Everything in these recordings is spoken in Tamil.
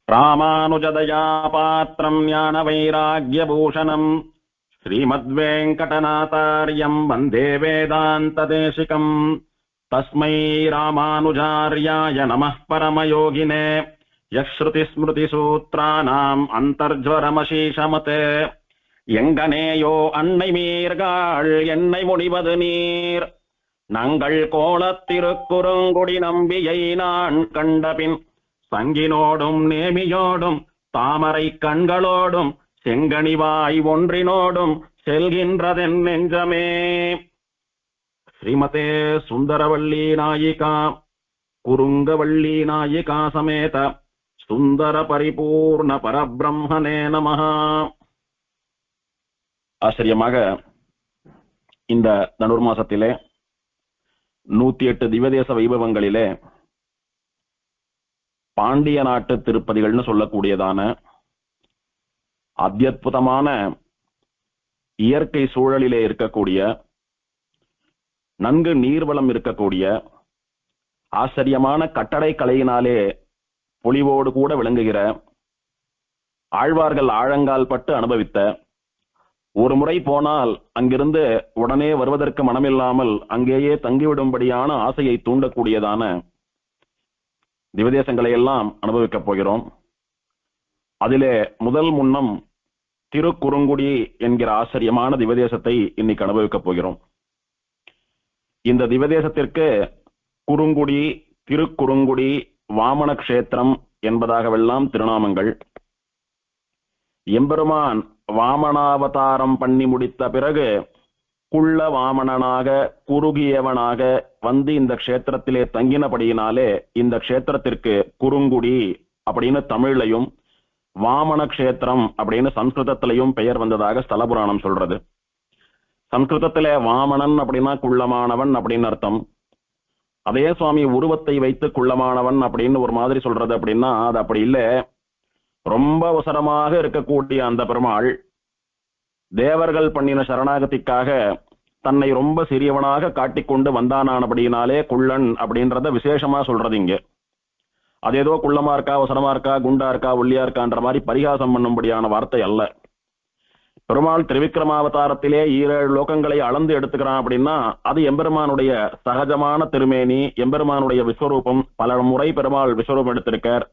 ராமானுஜதயா பாத்திரம் ஞான வைராக்யபூஷணம் ஸ்ரீமத்வேங்கடநாதார்யம் வந்தே வேதாந்ததேசிகம். தஸ்மை ராமானுஜார்யாய நமः பரமயோகினே யஸ்ருதிஸ்மிருதிசூத்ராணாம் அந்தர்ஜ்வரமசீஷமதே. எங்கனேயோ அன்னை மீர்காள் என்னை முடிவது நீர், நங்கள் கோலத்திருக்குறுங்குடி நம்பியை நான் கண்டபின், சங்கினோடும் நேமியோடும் தாமரை கண்களோடும் செங்கனிவாய் ஒன்றினோடும் செல்கின்றதென் நெஞ்சமே. ஸ்ரீமதே சுந்தரவல்லி நாயிகா குருங்கவல்லி நாயிகா சமேத சுந்தர பரிபூர்ண பரபிரம்மனே நமஹ. ஆச்சரியமாக இந்த தனுர்மாசத்திலே 108 திவ்யதேச வைபவங்களிலே பாண்டிய நாட்டு திருப்பதிகள்னு சொல்லக்கூடியதான அத்யுதமான இயற்கை சூழலிலே இருக்கக்கூடிய, நன்கு நீர்வளம் இருக்கக்கூடிய, ஆச்சரியமான கட்டடை கலையினாலே பொலிவோடு கூட விளங்குகிற, ஆழ்வார்கள் ஆழங்கால் பட்டு அனுபவித்த, ஒரு முறை போனால் அங்கிருந்து உடனே வருவதற்கு மனமில்லாமல் அங்கேயே தங்கிவிடும்படியான ஆசையை தூண்டக்கூடியதான திவதேசங்களை எல்லாம் அனுபவிக்கப் போகிறோம். அதிலே முதல் முன்னம் திருக்குறுங்குடி என்கிற ஆச்சரியமான திவதேசத்தை இன்னைக்கு அனுபவிக்கப் போகிறோம். இந்த திவதேசத்திற்கு குறுங்குடி, திருக்குறுங்குடி, வாமன கஷேத்திரம் என்பதாகவெல்லாம் திருநாமங்கள். எம்பெருமான் வாமனாவதாரம் பண்ணி முடித்த பிறகு குள்ள வாமனனாக குறுகியவனாக வந்து இந்த க்ஷேத்திரத்திலே தங்கினபடியினாலே இந்த க்ஷேத்திரத்திற்கு குறுங்குடி அப்படின்னு தமிழ்லையும், வாமன கஷேத்திரம் அப்படின்னு சம்ஸ்கிருதத்திலையும் பெயர் வந்ததாக ஸ்தல புராணம் சொல்றது. சம்ஸ்கிருதத்திலே வாமனன் அப்படின்னா குள்ளமானவன் அப்படின்னு அர்த்தம். அதே சுவாமி உருவத்தை வைத்து குள்ளமானவன் அப்படின்னு ஒரு மாதிரி சொல்றது அப்படின்னா அது அப்படி இல்லை. ரொம்ப அவசரமாக இருக்கக்கூடிய அந்த பெருமாள் தேவர்கள் பண்ணின சரணாகதிக்காக தன்னை ரொம்ப சிறியவனாக காட்டிக்கொண்டு வந்தானானபடியினாலே குள்ளன் அப்படின்றத விசேஷமா சொல்றது இங்க. அது ஏதோ குள்ளமா இருக்கா, அவசரமா இருக்கா, குண்டா இருக்கா, ஒல்லியா இருக்கான்ற மாதிரி பரிகாசம் பண்ணும்படியான வார்த்தை அல்ல. பெருமாள் திருவிக்கிரமாவதாரத்திலே 7 லோகங்களை அளந்து எடுத்துக்கிறான் அப்படின்னா அது எம்பெருமானுடைய சகஜமான திருமேனி, எம்பெருமானுடைய விஸ்வரூபம். பல முறை பெருமாள் விஸ்வரூபம் எடுத்திருக்கார்.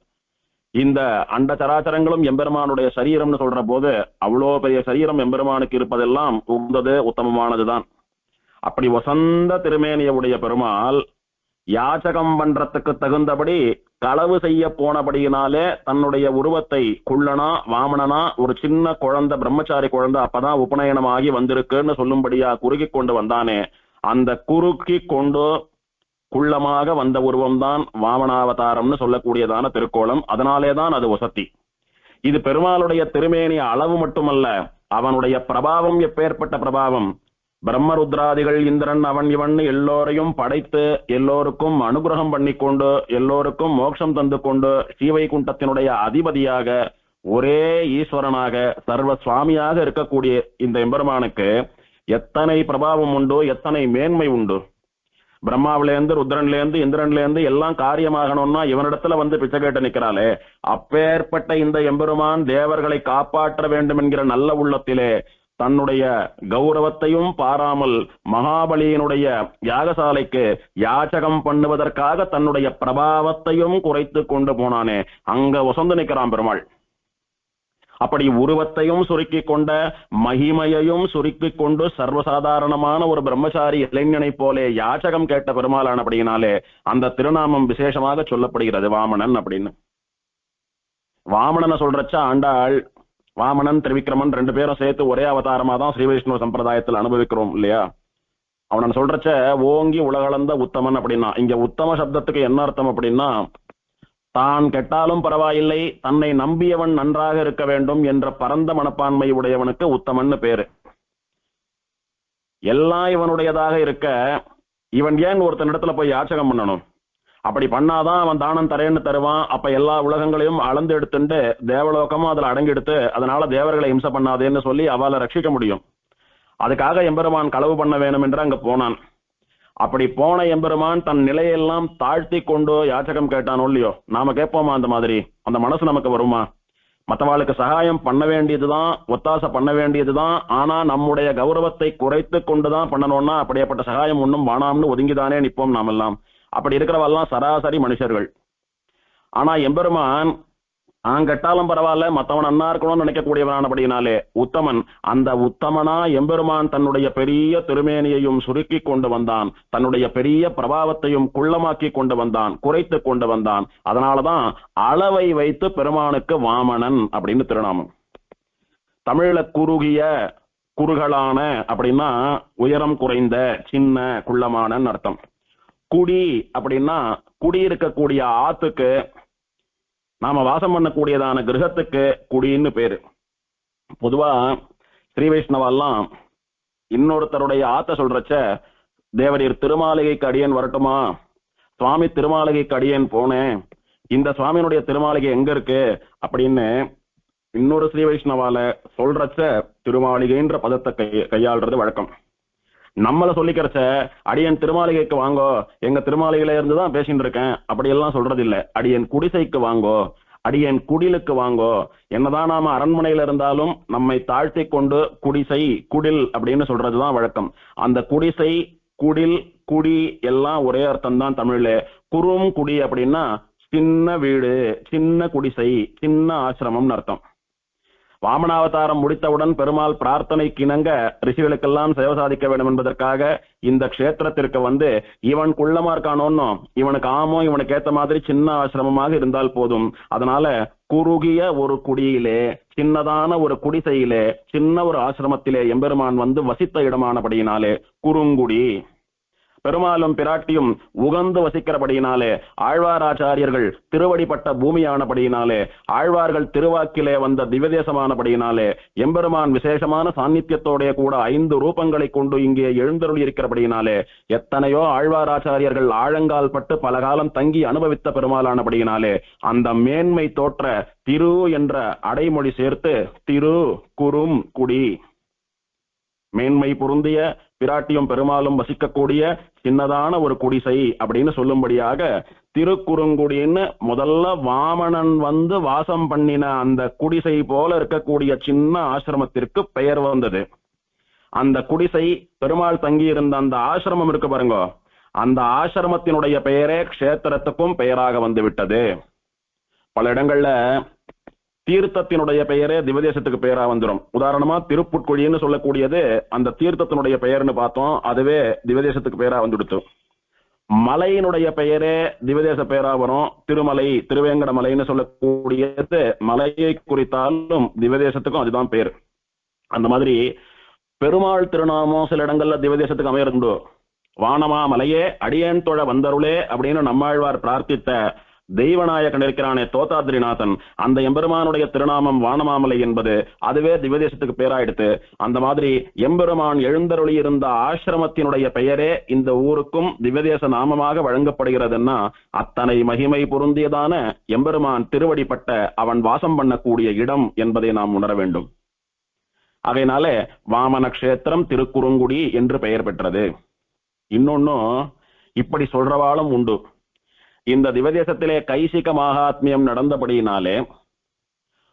இந்த அண்ட சராச்சரங்களும் எம்பெருமானுடைய சரீரம்னு சொல்ற போது அவ்வளோ பெரிய சரீரம் எம்பெருமானுக்கு இருப்பதெல்லாம் உகந்தது, உத்தமமானதுதான். அப்படி வசந்த திருமேனியுடைய பெருமாள் யாச்சகம் பண்றதுக்கு தகுந்தபடி களவு செய்ய போனபடியினாலே தன்னுடைய உருவத்தை குள்ளனா வாமனனா ஒரு சின்ன குழந்தை, பிரம்மச்சாரி குழந்தை அப்பதான் உபநயனமாகி வந்திருக்குன்னு சொல்லும்படியா குறுகி கொண்டு வந்தானே, அந்த குறுக்கி கொண்டு குள்ளமாக வந்த உருவம்தான் வாமனாவதாரம்னு சொல்லக்கூடியதான திருக்கோலம். அதனாலேதான் அது வசத்தி. இது பெருமாளுடைய திருமேனி அளவு மட்டுமல்ல, அவனுடைய பிரபாவம் எப்பேற்பட்ட பிரபாவம். பிரம்மருத்ராதிகள், இந்திரன், அவன் இவன் எல்லோரையும் படைத்து எல்லோருக்கும் அனுகிரகம் பண்ணி கொண்டு எல்லோருக்கும் மோட்சம் தந்து கொண்டு ஸ்ரீவைகுண்டத்தினுடைய அதிபதியாக ஒரே ஈஸ்வரனாக சர்வ சுவாமியாக இருக்கக்கூடிய இந்த எம்பெருமானுக்கு எத்தனை பிரபாவம் உண்டு, எத்தனை மேன்மை உண்டு. பிரம்மாவிலேருந்து ருத்ரன்லேருந்து இந்திரன்லேருந்து எல்லாம் காரியமாகணும்னா இவனிடத்துல வந்து பிச்சை கேட்டு நிற்கிறாளே, அப்பேற்பட்ட இந்த எம்பெருமான் தேவர்களை காப்பாற்ற வேண்டும் என்கிற நல்ல உள்ளத்திலே தன்னுடைய கௌரவத்தையும் பாராமல் மகாபலியினுடைய யாகசாலைக்கு யாச்சகம் பண்ணுவதற்காக தன்னுடைய பிரபாவத்தையும் குறைத்து கொண்டு போனானே, அங்க வசந்து நிற்கிறான் பெருமாள். அப்படி உருவத்தையும் சுருக்கி கொண்ட மகிமையையும் சுருக்கி கொண்டு சர்வசாதாரணமான ஒரு பிரம்மச்சாரி இளைஞனை போலே யாச்சகம் கேட்ட பெருமாளானபடியினாலே அந்த திருநாமம் விசேஷமாக சொல்லப்படுகிறது வாமனன் அப்படின்னு. வாமனனை சொல்றச்ச ஆண்டாள் வாமனன் திரிவிக்ரமன் 2 பேரும் சேர்த்து ஒரே அவதாரமா தான் ஸ்ரீ வைஷ்ணவ சம்பிரதாயத்தில் அனுபவிக்கிறோம் இல்லையா. அவனை சொல்றச்ச ஓங்கி உலகளந்த உத்தமன் அப்படின்னா, இங்க உத்தம சப்தத்துக்கு என்ன அர்த்தம் அப்படின்னா, தான் கெட்டாலும் பரவாயில்லை, தன்னை நம்பியவன் நன்றாக இருக்க வேண்டும் என்ற பரந்த மனப்பான்மை உடையவனுக்கு உத்தமன்னு பேரு. எல்லாம் இவனுடையதாக இருக்க இவன் ஏன் ஒருத்தனிடத்துல போய் யாச்சகம் பண்ணணும்? அப்படி பண்ணாதான் அவன் தானம் தரேன்னு தருவான். அப்ப எல்லா உலகங்களையும் அளந்து எடுத்துட்டு தேவலோகமும் அதுல அடங்கெடுத்து அதனால தேவர்களை இம்சை பண்ணாதேன்னு சொல்லி அவளை ரட்சிக்க முடியும். அதுக்காக எம்பெருமான் களவு பண்ண வேணும் என்று அங்க போனான். அப்படி போன எம்பெருமான் தன் நிலையெல்லாம் தாழ்த்தி கொண்டு யாச்சகம் கேட்டானோ இல்லையோ, நாம கேட்போமா அந்த மாதிரி? அந்த மனசு நமக்கு வருமா? மற்றவாளுக்கு சகாயம் பண்ண வேண்டியதுதான், ஒத்தாசை பண்ண வேண்டியதுதான். ஆனா நம்முடைய கௌரவத்தை குறைத்து கொண்டுதான் பண்ணணும்னா அப்படியேப்பட்ட சகாயம் ஒன்றும் வானாம்னு ஒதுங்கிதானே நிற்போம் நாமெல்லாம். அப்படி இருக்கிறவெல்லாம் சராசரி மனுஷர்கள். ஆனா எம்பெருமான் கெட்டாலும் பரவாயில்ல, மத்தவன் அண்ணா இருக்கணும்னு நினைக்கக்கூடியவனானபடினாலே உத்தமன். அந்த உத்தமனா எம்பெருமான் தன்னுடைய பெரிய திருமேனியையும் சுருக்கி கொண்டு வந்தான், தன்னுடைய பெரிய பிரபாவத்தையும் குள்ளமாக்கி கொண்டு வந்தான், குறைத்து கொண்டு வந்தான். அதனாலதான் அளவை வைத்து பெருமானுக்கு வாமனன் அப்படின்னு திருநாமம். தமிழ்ல குறுகிய குறுகலான அப்படின்னா உயரம் குறைந்த சின்ன குள்ளமான அர்த்தம். குடி அப்படின்னா குடியிருக்கக்கூடிய ஆத்துக்கு, நாம வாசம் பண்ணக்கூடியதான கிரகத்துக்கு குடின்னு பேரு. பொதுவா ஸ்ரீ வைஷ்ணவெல்லாம் இன்னொருத்தருடைய ஆத்த சொல்றச்ச, தேவரீர் திருமாளிகைக்கு அடியேன் வரட்டுமா, சுவாமி திருமாளிகைக்கு அடியேன் போனேன், இந்த சுவாமியினுடைய திருமாளிகை எங்க இருக்கு அப்படின்னு இன்னொரு ஸ்ரீ வைஷ்ணவால சொல்றச்ச திருமாளிகைன்ற பதத்தை கையாளுறது வழக்கம். நம்மள சொல்லிக்கிறச்ச அடியன் திருமாளிகைக்கு வாங்கோ, எங்க திருமாளிகையில இருந்துதான் பேசிட்டு இருக்கேன் அப்படியெல்லாம் சொல்றது இல்ல. அடியன் குடிசைக்கு வாங்கோ, அடியன் குடிலுக்கு வாங்கோ. என்னதான் நாம அரண்மனையில இருந்தாலும் நம்மை தாழ்த்தி கொண்டு குடிசை குடில் அப்படின்னு சொல்றதுதான் வழக்கம். அந்த குடிசை குடில் குடி எல்லாம் ஒரே அர்த்தம் தான் தமிழ்ல. குறும் குடி அப்படின்னா சின்ன வீடு, சின்ன குடிசை, சின்ன ஆசிரமம்னு அர்த்தம். வாமனாவதாரம் முடித்தவுடன் பெருமாள் பிரார்த்தனைக்கு இணங்க ரிஷிகளுக்கெல்லாம் சேவை சாதிக்க வேண்டும் என்பதற்காக இந்த க்ஷேத்திரத்திற்கு வந்து, இவன் குள்ளமா இருக்கானோன்னு இவனுக்கு இவனுக்கு ஏத்த மாதிரி சின்ன ஆசிரமமாக இருந்தால் போதும், அதனால குறுகிய ஒரு குடியிலே, சின்னதான ஒரு குடிசையிலே, சின்ன ஒரு ஆசிரமத்திலே எம்பெருமான் வந்து வசித்த இடமானபடியினாலே குறுங்குடி. பெருமாளும் பிராட்டியும் உகந்து வசிக்கிறபடியினாலே, ஆழ்வாராச்சாரியர்கள் திருவடிப்பட்ட பூமியானபடியினாலே, ஆழ்வார்கள் திருவாக்கிலே வந்த திவ்யதேசமானபடியினாலே, எம்பெருமான் விசேஷமான சாநித்தியத்தோடைய கூட 5 ரூபங்களை கொண்டு இங்கே எழுந்தருளி இருக்கிறபடியினாலே, எத்தனையோ ஆழ்வாராச்சாரியர்கள் ஆழங்கால் பட்டு பல காலம் தங்கி அனுபவித்த பெருமாளானபடியினாலே, அந்த மேன்மை தோற்ற திரு என்ற அடைமொழி சேர்த்து திரு குறும் குடி, மேன்மை பொருந்திய பிராட்டியும் பெருமாளும் வசிக்கக்கூடிய சின்னதான ஒரு குடிசை அப்படின்னு சொல்லும்படியாக திருக்குறுங்குடின்னு முதல்ல வாமனன் வந்து வாசம் பண்ணின அந்த குடிசை போல இருக்கக்கூடிய சின்ன ஆசிரமத்திற்கு பெயர் வந்தது. அந்த குடிசை பெருமாள் தங்கி இருந்த அந்த ஆசிரமம் இருக்கு பாருங்க, அந்த ஆசிரமத்தினுடைய பெயரே க்ஷேத்திரத்துக்கும் பெயராக வந்து விட்டது. பல இடங்கள்ல தீர்த்தத்தினுடைய பெயரே திவதேசத்துக்கு பெயரா வந்துடும். உதாரணமா திருப்புட்குழின்னு சொல்லக்கூடியது அந்த தீர்த்தத்தினுடைய பெயர்னு பார்த்தோம், அதுவே திவதேசத்துக்கு பெயரா வந்துடுத்து. மலையினுடைய பெயரே திவதேச பெயரா வரும். திருமலை, திருவேங்கட மலைன்னு சொல்லக்கூடியது மலையை குறித்தாலும் திவதேசத்துக்கும் அதுதான் பேர். அந்த மாதிரி பெருமாள் திருநாமம் சில இடங்கள்ல திவதேசத்துக்கு அமையறதுண்டு. வானமா மலையே அடியேன் தொழ வந்தருளே அப்படின்னு நம்மாழ்வார் பிரார்த்தித்த தெய்வநாயகன் இருக்கிறானே தோதாத்ரிநாதன், அந்த எம்பெருமானுடைய திருநாமம் வானமாமலை என்பது அதுவே திவதேசத்துக்கு பேராயிடுத்து. அந்த மாதிரி எம்பெருமான் எழுந்தருளி இருந்த ஆசிரமத்தினுடைய பெயரே இந்த ஊருக்கும் திவதேச நாமமாக வழங்கப்படுகிறதுன்னா அத்தனை மகிமை பொருந்தியதான எம்பெருமான் திருவடிப்பட்ட அவன் வாசம் பண்ணக்கூடிய இடம் என்பதை நாம் உணர வேண்டும். அதனால வாமன கஷேத்திரம் திருக்குறுங்குடி என்று பெயர் பெற்றது. இன்னொன்னும் இப்படி சொல்றவாளும் உண்டு. இந்த திவதேசத்திலே கைசிக மகாத்மியம் நடந்தபடியினாலே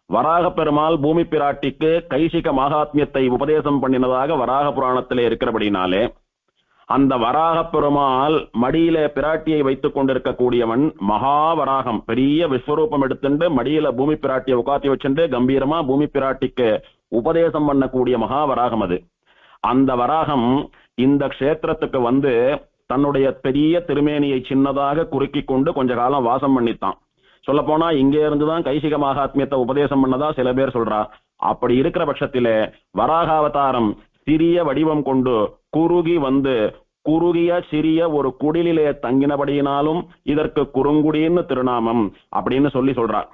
வராக பெருமாள் பூமி பிராட்டிக்கு கைசிக மகாத்மியத்தை உபதேசம் பண்ணினதாக வராக புராணத்திலே இருக்கிறபடினாலே, அந்த வராக பெருமாள் மடியில பிராட்டியை வைத்துக் கொண்டிருக்கக்கூடியவன் மகாவராகம், பெரிய விஸ்வரூபம் எடுத்துட்டு மடியில பூமி பிராட்டியை உட்காத்தி வச்சுட்டு கம்பீரமா பூமி பிராட்டிக்கு உபதேசம் பண்ணக்கூடிய மகாவராகம் அது. அந்த வராகம் இந்த க்ஷேத்திரத்துக்கு வந்து தன்னுடைய பெரிய திருமேனியை சின்னதாக குறுக்கி கொண்டு கொஞ்ச காலம் வாசம் பண்ணித்தான். சொல்ல போனா இங்கே இருந்துதான் கைசிக மகாத்மியத்தை உபதேசம் பண்ணதா சில பேர் சொல்றா. அப்படி இருக்கிற பட்சத்திலே வராகாவதாரம் சிறிய வடிவம் கொண்டு குறுகி வந்து குறுகிய சிறிய ஒரு குடிலே தங்கினபடியினாலும் இதற்கு குறுங்குடின்னு திருநாமம் அப்படின்னு சொல்றார்.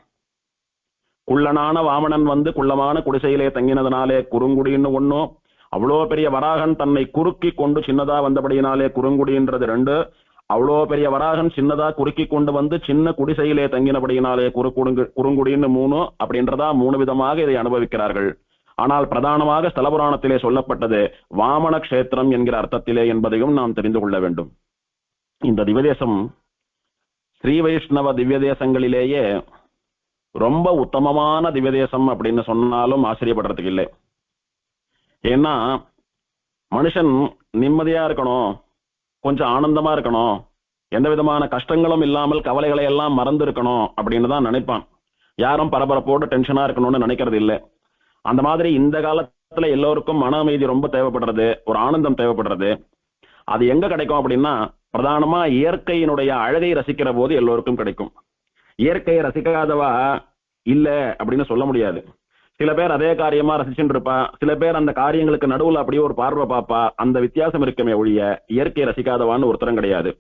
குள்ளனான வாமனன் வந்து குள்ளமான குடிசையிலே தங்கினதுனாலே குறுங்குடின்னு ஒன்னும், அவ்வளோ பெரிய வராகன் தன்னை குறுக்கி கொண்டு சின்னதா வந்தபடியினாலே குறுங்குடின்றது 2, அவ்வளோ பெரிய வராகன் சின்னதா குறுக்கி கொண்டு வந்து சின்ன குடிசையிலே தங்கினபடியினாலே குறுங்குடின்னு 3 அப்படின்றதா 3 விதமாக இதை அனுபவிக்கிறார்கள். ஆனால் பிரதானமாக ஸ்தல புராணத்திலே சொல்லப்பட்டது வாமன கஷேத்திரம் என்கிற அர்த்தத்திலே என்பதையும் நாம் தெரிந்து கொள்ள வேண்டும். இந்த திவ்யதேசம் ஸ்ரீ வைஷ்ணவ திவ்ய தேசங்களிலேயே ரொம்ப உத்தமமான திவ்யதேசம் அப்படின்னு சொன்னாலும் ஆச்சரியப்படுறதுக்கு இல்லை. ஏன்னா மனுஷன் நிம்மதியா இருக்கணும், கொஞ்சம் ஆனந்தமா இருக்கணும், எந்த விதமான கஷ்டங்களும் இல்லாமல் கவலைகளை எல்லாம் மறந்து இருக்கணும் அப்படின்னு தான் நினைப்பான். யாரும் பரபரப்போடு டென்ஷனா இருக்கணும்னு நினைக்கிறது இல்லை. அந்த மாதிரி இந்த காலத்துல எல்லோருக்கும் மன அமைதி ரொம்ப தேவைப்படுறது, ஒரு ஆனந்தம் தேவைப்படுறது. அது எங்க கிடைக்கும் அப்படின்னா பிரதானமா இயற்கையினுடைய அழகை ரசிக்கிற போது எல்லோருக்கும் கிடைக்கும். இயற்கையை ரசிக்காதவா இல்ல அப்படின்னு சொல்ல முடியாது. சில பேர் அதே காரியமா ரசிச்சுட்டு இருப்பா, சில பேர் அந்த காரியங்களுக்கு நடுவுல அப்படியே ஒரு பார்வை பாப்பா. அந்த வித்தியாசம் இருக்குமே ஒழிய இயற்கையை ரசிக்காதவான்னு ஒருத்தரும் கிடையாது.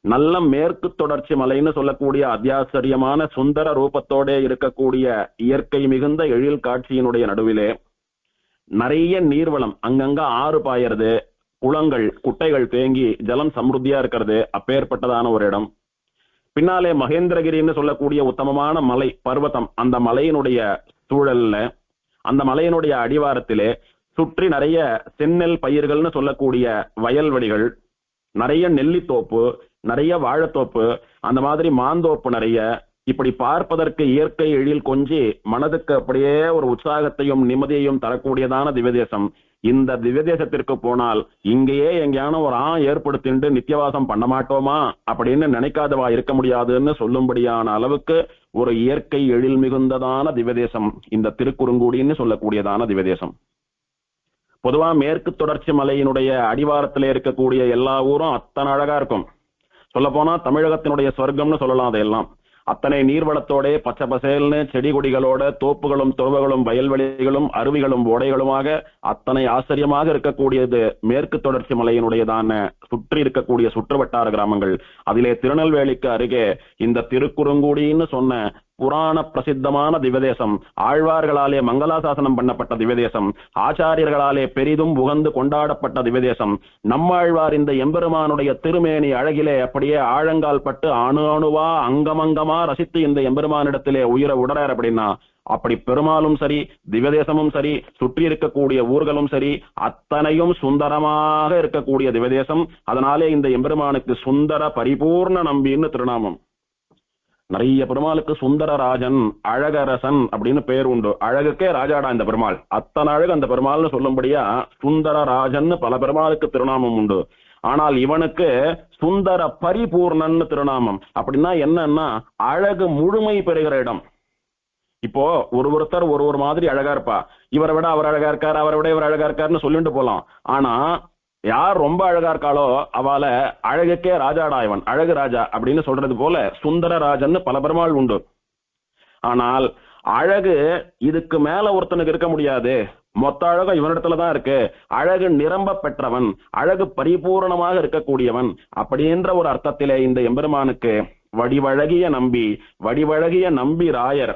நல்ல மேற்கு தொடர்ச்சி மலைன்னு சொல்லக்கூடிய அத்தியாச்சரியமான சுந்தர ரூபத்தோட இருக்கக்கூடிய இயற்கை மிகுந்த எழில் காட்சியினுடைய நடுவிலே நிறைய நீர்வளம், அங்கங்க ஆறு பாயறது, குளங்கள் குட்டைகள் தேங்கி ஜலம் சமிருத்தியா இருக்கிறது, அப்பேற்பட்டதான ஒரு இடம். பின்னாலே மகேந்திரகிரின்னு சொல்லக்கூடிய உத்தமமான மலை பர்வதம், அந்த மலையினுடைய சூழல்ல, அந்த மலையினுடைய அடிவாரத்திலே சுற்றி நிறைய செந்நெல் பயிர்கள்னு சொல்லக்கூடிய வயல்வெளிகள், நிறைய நெல்லித்தோப்பு, நிறைய வாழைத்தோப்பு, அந்த மாதிரி மாந்தோப்பு நிறைய. இப்படி பார்ப்பதற்கு இயற்கை எழில் கொஞ்சி மனதுக்கு அப்படியே ஒரு உற்சாகத்தையும் நிம்மதியையும் தரக்கூடியதான திவ்யதேசம். இந்த திவ்யதேசத்திற்கு போனால் இங்கேயே எங்கேயான ஒரு ஏற்படுத்திட்டு நித்தியவாசம் பண்ண மாட்டோமா அப்படின்னு நினைக்காதவா இருக்க முடியாதுன்னு சொல்லும்படியான அளவுக்கு ஒரு இயற்கை எழில் மிகுந்ததான திவ்யதேசம் இந்த திருக்குறுங்குடின்னு சொல்லக்கூடியதான திவ்யதேசம். பொதுவா மேற்கு தொடர்ச்சி மலையினுடைய அடிவாரத்திலே இருக்கக்கூடிய எல்லா ஊரும் அத்தனை அழகா இருக்கும். சொல்ல போனா தமிழகத்தினுடைய சொர்க்கம்னு சொல்லலாம். அதையெல்லாம் அத்தனை நீர்வளத்தோட பச்சை பசேல்னு செடி கொடிகளோட தோப்புகளும் துறவுகளும் வயல்வெளிகளும் அருவிகளும் ஓடைகளுமாக அத்தனை ஆச்சரியமாக இருக்கக்கூடியது மேற்கு தொடர்ச்சி மலையினுடையதான சுற்றி இருக்கக்கூடிய சுற்றுவட்டார கிராமங்கள். அதிலே திருநெல்வேலிக்கு அருகே இந்த திருக்குறுங்குடின்னு சொன்ன புராண பிரசித்தமான திவ்யதேசம், ஆழ்வார்களாலே மங்களாசாசனம் பண்ணப்பட்ட திவ்யதேசம், ஆச்சாரியர்களாலே பெரிதும் உகந்து கொண்டாடப்பட்ட திவ்யதேசம். நம்மாழ்வார் இந்த எம்பெருமானுடைய திருமேனி அழகிலே அப்படியே ஆழங்கால் பட்டு அணு அணுவா அங்கமங்கமா ரசித்து இந்த எம்பெருமானிடத்திலே உயிரை உடறார் அப்படின்னா, அப்படி பெருமாளும் சரி, திவ்யதேசமும் சரி, சுற்றி இருக்கக்கூடிய ஊர்களும் சரி, அத்தனையும் சுந்தரமாக இருக்கக்கூடிய திவ்யதேசம். அதனாலே இந்த எம்பெருமானுக்கு சுந்தர பரிபூர்ண நம்பின்னு திருநாமம். நிறைய பெருமாளுக்கு சுந்தரராஜன், அழகரசன் அப்படின்னு பெயர் உண்டு. அழகுக்கே ராஜாடா இந்த பெருமாள், அத்தனை அழகு அந்த பெருமாள்னு சொல்லும்படியா சுந்தரராஜன் பல பெருமாளுக்கு திருநாமம் உண்டு. ஆனால் இவனுக்கு சுந்தர பரிபூர்ணன் திருநாமம். அப்படின்னா என்னன்னா அழகு முழுமை பெறுகிற இடம். இப்போ ஒருத்தர் ஒரு மாதிரி அழகா இருப்பா, இவரை விட அவர் அழகா இருக்காரு, அவரை விட இவர் அழகா இருக்காருன்னு சொல்லிட்டு போலாம். ஆனா யார் ரொம்ப அழகா இருக்காளோ அவளை அழகுக்கே ராஜாடா இவன், அழகு ராஜா அப்படின்னு சொல்றது போல சுந்தரராஜன் பல பெருமாள் உண்டு. ஆனால் அழகு இதுக்கு மேல ஒருத்தனுக்கு இருக்க முடியாது, மொத்த அழகு இவனிடத்துலதான் இருக்கு. அழகு நிரம்ப பெற்றவன், அழகு பரிபூர்ணமாக இருக்கக்கூடியவன் அப்படின்ற ஒரு அர்த்தத்திலே இந்த எம்பெருமானுக்கு வடிவழகிய நம்பி, வடிவழகிய நம்பி ராயர்,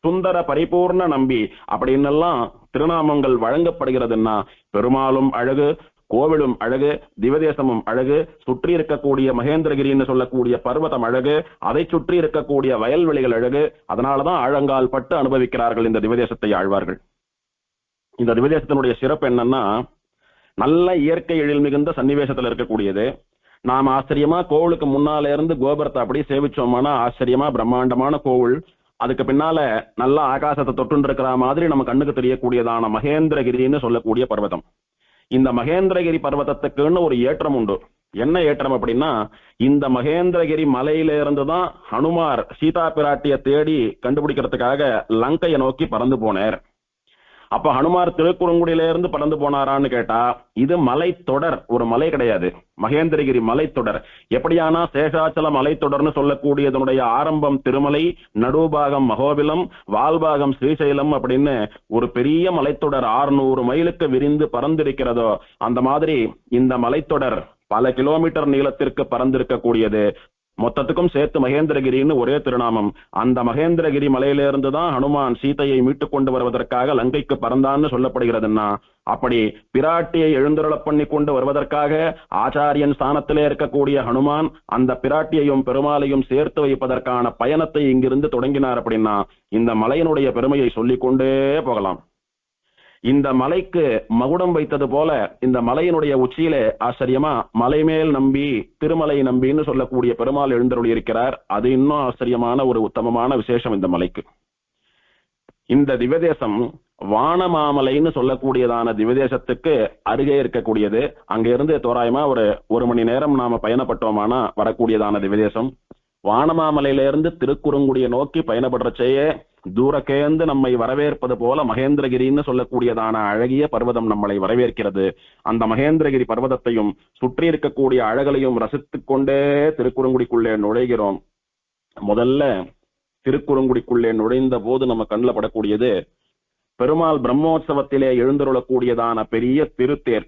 சுந்தர பரிபூர்ண நம்பி அப்படின்னு எல்லாம் திருநாமங்கள் வழங்கப்படுகிறதுன்னா பெருமாளும் அழகு, கோவிலும் அழகு, திவதேசமும் அழகு, சுற்றி இருக்கக்கூடிய மகேந்திரகிரின்னு சொல்லக்கூடிய பர்வதம் அழகு, அதை சுற்றி இருக்கக்கூடிய வயல்வெளிகள் அழகு. அதனாலதான் ஆழங்கால் பட்டு அனுபவிக்கிறார்கள் இந்த திவதேசத்தை ஆழ்வார்கள். இந்த திவதேசத்தினுடைய சிறப்பு என்னன்னா நல்ல இயற்கை எழில் மிகுந்த சன்னிவேசத்துல இருக்கக்கூடியது. நாம் ஆச்சரியமா கோவிலுக்கு முன்னால இருந்து கோபுரத்தை அப்படி சேவிச்சோம்னா ஆச்சரியமா பிரம்மாண்டமான கோவில், அதுக்கு பின்னால நல்ல ஆகாசத்தை தொட்டு இருக்கிற மாதிரி நம்ம கண்ணுக்கு தெரியக்கூடியதான மகேந்திரகிரின்னு சொல்லக்கூடிய பர்வதம். இந்த மகேந்திரகிரி பர்வதத்துக்குன்னு ஒரு ஏற்றம் உண்டு. என்ன ஏற்றம் அப்படின்னா, இந்த மகேந்திரகிரி மலையில இருந்துதான் ஹனுமார் சீதா பிராட்டிய தேடி கண்டுபிடிக்கிறதுக்காக லங்கையை நோக்கி பறந்து போனார். அப்ப ஹனுமார் திருக்குறுங்குடியில இருந்து பறந்து போனாரான்னு கேட்டா, இது மலைத்தொடர், ஒரு மலை கிடையாது, மகேந்திரகிரி மலைத்தொடர். எப்படியானா சேஷாச்சல மலைத்தொடர்னு சொல்லக்கூடியதனுடைய ஆரம்பம் திருமலை, நடுபாகம் மகோபிலம், வால்பாகம் ஸ்ரீசைலம் அப்படின்னு ஒரு பெரிய மலைத்தொடர் 600 மைலுக்கு விரிந்து பறந்திருக்கிறதோ அந்த மாதிரி இந்த மலைத்தொடர் பல கிலோமீட்டர் நீளத்திற்கு பறந்திருக்கக்கூடியது. மொத்தத்துக்கும் சேர்த்து மகேந்திரகிரின்னு ஒரே திருநாமம். அந்த மகேந்திரகிரி மலையிலிருந்து தான் ஹனுமான் சீதையை மீட்டுக் கொண்டு வருவதற்காக லங்கைக்கு பறந்தான்னு சொல்லப்படுகிறதுன்னா, அப்படி பிராட்டியை எழுந்தருளப் பண்ணி கொண்டு வருவதற்காக ஆச்சாரியன் ஸ்தானத்திலே இருக்கக்கூடிய ஹனுமான் அந்த பிராட்டியையும் பெருமாளையும் சேர்த்து வைப்பதற்கான பயணத்தை இங்கிருந்து தொடங்கினார் அப்படின்னா இந்த மலையினுடைய பெருமையை சொல்லிக் கொண்டே போகலாம். இந்த மலைக்கு மகுடம் வைத்தது போல இந்த மலையினுடைய உச்சியிலே ஆச்சரியமா மலைமேல் நம்பி திருமலை நம்பின்னு சொல்லக்கூடிய பெருமாள் எழுந்தருளி இருக்கிறார். அது இன்னும் ஆச்சரியமான ஒரு உத்தமமான விசேஷம் இந்த மலைக்கு. இந்த திவ்யதேசம் வானமாமலைன்னு சொல்லக்கூடியதான திவ்யதேசத்துக்கு அருகே இருக்கக்கூடியது. அங்க இருந்து தோராயமா ஒரு மணி நேரம் நாம பயணப்பட்டோமானா வரக்கூடியதான திவ்யதேசம். வானமாமலையிலிருந்து திருக்குறுங்குடியை நோக்கி பயணப்படுறச்சேயே தூரக்கேந்து நம்மை வரவேற்பது போல மகேந்திரகிரின்னு சொல்லக்கூடியதான அழகிய பர்வதம் நம்மளை வரவேற்கிறது. அந்த மகேந்திரகிரி பர்வதத்தையும் சுற்றி இருக்கக்கூடிய அழகலையும் ரசித்துக் கொண்டே திருக்குறுங்குடிக்குள்ளே நுழைகிறோம். முதல்ல திருக்குறுங்குடிக்குள்ளே நுழைந்த போது நம்ம கண்ணில் படக்கூடியது பெருமாள் பிரம்மோற்சவத்திலே எழுந்தருளக்கூடியதான பெரிய திருத்தேர்.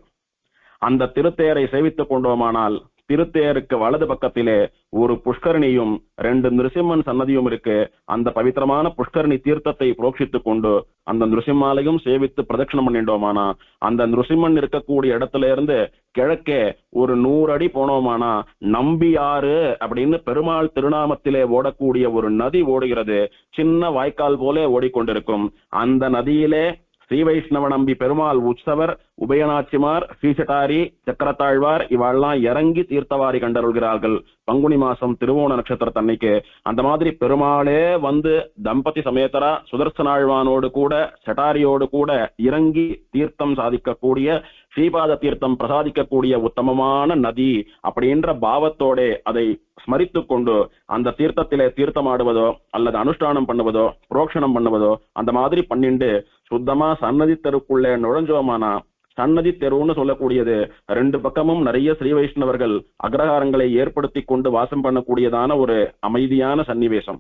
அந்த திருத்தேரை சேவித்துக் கொண்டோமானால் திருத்தேருக்கு வலது பக்கத்திலே ஒரு புஷ்கரணியும் 2 நிருசிம்மன் சன்னதியும் இருக்கு. அந்த பவித்திரமான புஷ்கரணி தீர்த்தத்தை புரோக்ஷித்துக் கொண்டு அந்த நிருசிம்மாலையும் சேவித்து பிரதட்சணம் பண்ணிட்டோமானா அந்த நிருசிம்மன் இருக்கக்கூடிய இடத்துல இருந்து கிழக்கே ஒரு 100 அடி போனோமானா நம்பியாறு அப்படின்னு பெருமாள் திருநாமத்திலே ஓடக்கூடிய ஒரு நதி ஓடுகிறது. சின்ன வாய்க்கால் போல ஓடிக்கொண்டிருக்கும். அந்த நதியிலே ஸ்ரீ வைஷ்ணவ நம்பி பெருமாள் உற்சவர், உபயநாச்சிமார், ஸ்ரீசட்டாரி, சக்கரத்தாழ்வார் இவெல்லாம் இறங்கி தீர்த்தவாரி கண்டருள்கிறார்கள் பங்குனி மாசம் திருவோண நட்சத்திரத்தன்னைக்கு. அந்த மாதிரி பெருமாளே வந்து தம்பதி சமேதரா சுதர்சனாழ்வானோடு கூட சட்டாரியோடு கூட இறங்கி தீர்த்தம் சாதிக்கக்கூடிய ஸ்ரீபாத தீர்த்தம் பிரசாதிக்கக்கூடிய உத்தமமான நதி அப்படின்ற பாவத்தோட அதை ஸ்மரித்து கொண்டு அந்த தீர்த்தத்திலே தீர்த்தமாடுவதோ அல்லது அனுஷ்டானம் பண்ணுவதோ புரோக்ஷணம் பண்ணுவதோ அந்த மாதிரி பண்ணிண்டு சுத்தமா சன்னதி தெருக்குள்ளே நுழைஞ்சோமானா சன்னதி தெருவுன்னு சொல்லக்கூடியது 2 பக்கமும் நிறைய ஸ்ரீ வைஷ்ணவர்கள் அக்ரஹாரங்களை ஏற்படுத்தி கொண்டு வாசம் பண்ணக்கூடியதான ஒரு அமைதியான சன்னிவேசம்.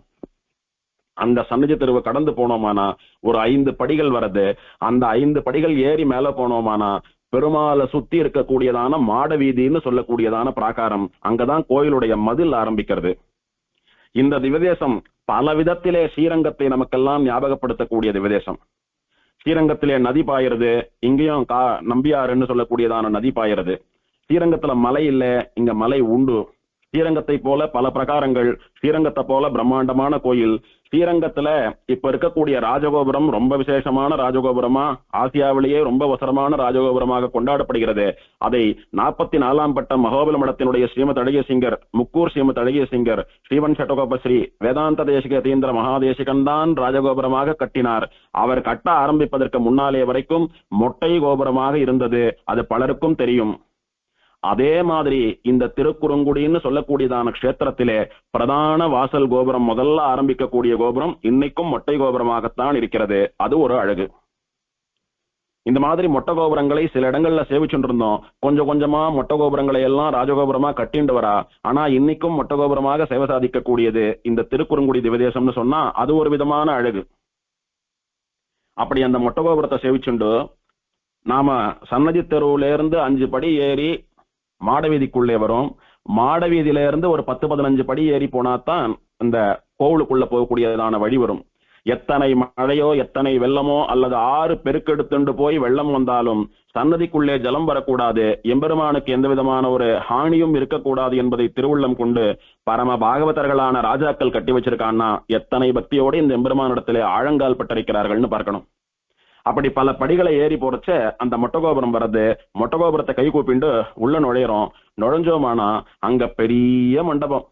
அந்த சன்னதி தெருவை கடந்து போனோமானா ஒரு 5 படிகள் வருது. அந்த 5 படிகள் ஏறி மேல போனோமானா பெருமாளை சுத்தி இருக்கக்கூடியதான மாட வீதின்னு சொல்லக்கூடியதான பிராகாரம். அங்கதான் கோயிலுடைய மதில் ஆரம்பிக்கிறது. இந்த திவ்யதேசம் பல விதத்திலே ஸ்ரீரங்கத்தை நமக்கெல்லாம் ஞாபகப்படுத்தக்கூடிய திவ்யதேசம். ஸ்ரீரங்கத்திலே நதி பாயிருது, இங்கேயும் நம்பியாறுன்னு சொல்லக்கூடியதான நதி பாயிருது. ஸ்ரீரங்கத்துல மலை இல்ல, இங்க மலை உண்டு. ஸ்ரீரங்கத்தை போல பல பிரகாரங்கள், ஸ்ரீரங்கத்தை போல பிரம்மாண்டமான கோயில். ஸ்ரீரங்கத்துல இப்ப இருக்கக்கூடிய ராஜகோபுரம் ரொம்ப விசேஷமான ராஜகோபுரமா, ஆசியாவிலேயே ரொம்ப வசரமான ராஜகோபுரமாக கொண்டாடப்படுகிறது. அதை 44ஆம் பட்ட மகோபல மடத்தினுடைய ஸ்ரீமத் அழகிய சிங்கர், முக்கூர் ஸ்ரீமத் அழகிய சிங்கர், ஸ்ரீவன் சட்டகோபஸ்ரீ வேதாந்த தேசிக தீந்திர மகாதேசிகன் தான் ராஜகோபுரமாக கட்டினார். அவர் கட்ட ஆரம்பிப்பதற்கு முன்னாலே வரைக்கும் மொட்டை கோபுரமாக இருந்தது. அது பலருக்கும் தெரியும். அதே மாதிரி இந்த திருக்குறுங்குடின்னு சொல்லக்கூடியதான க்ஷேத்திரத்திலே பிரதான வாசல் கோபுரம் முதல்ல ஆரம்பிக்கக்கூடிய கோபுரம் இன்னைக்கும் மொட்டை கோபுரமாகத்தான் இருக்கிறது. அது ஒரு அழகு. இந்த மாதிரி மொட்டை கோபுரங்களை சில இடங்கள்ல சேவிச்சுட்டு இருந்தோம். கொஞ்சம் கொஞ்சமா மொட்டை கோபுரங்களை எல்லாம் ராஜகோபுரமா கட்டிண்டு வரா. ஆனா இன்னைக்கும் மொட்டை கோபுரமாக சேவை சாதிக்கக்கூடியது இந்த திருக்குறுங்குடி திவ்யதேசம்னு சொன்னா அது ஒரு விதமான அழகு. அப்படி அந்த மொட்டை கோபுரத்தை சேவிச்சுண்டு நாம சன்னதி தெருவுல இருந்து 5 படி ஏறி மாடவீதிக்குள்ளே வரும். மாடவீதியில இருந்து ஒரு 10-15 படி ஏறி போனாதான் இந்த கோவிலுக்குள்ள போகக்கூடியதான வழி வரும். எத்தனை மழையோ எத்தனை வெள்ளமோ அல்லது ஆறு பெருக்கெடுத்துண்டு போய் வெள்ளம் வந்தாலும் சன்னதிக்குள்ளே ஜலம் வரக்கூடாது, எம்பெருமானுக்கு எந்த விதமான ஒரு ஹானியும் இருக்கக்கூடாது என்பதை திருவுள்ளம் கொண்டு பரம பாகவதர்களான ராஜாக்கள் கட்டி வச்சிருக்கான்னா எத்தனை பக்தியோடு இந்த எம்பெருமானிடத்திலே ஆழங்கால் பட்டிருக்கிறார்கள்னு பார்க்கணும். அப்படி பல படிகளை ஏறி போறச்ச அந்த மொட்டகோபுரம் வர்றது. மொட்டகோபுரத்தை கை கூப்பிண்டு உள்ள நுழையிறோம். நுழைஞ்சோமானா அங்க பெரிய மண்டபம்.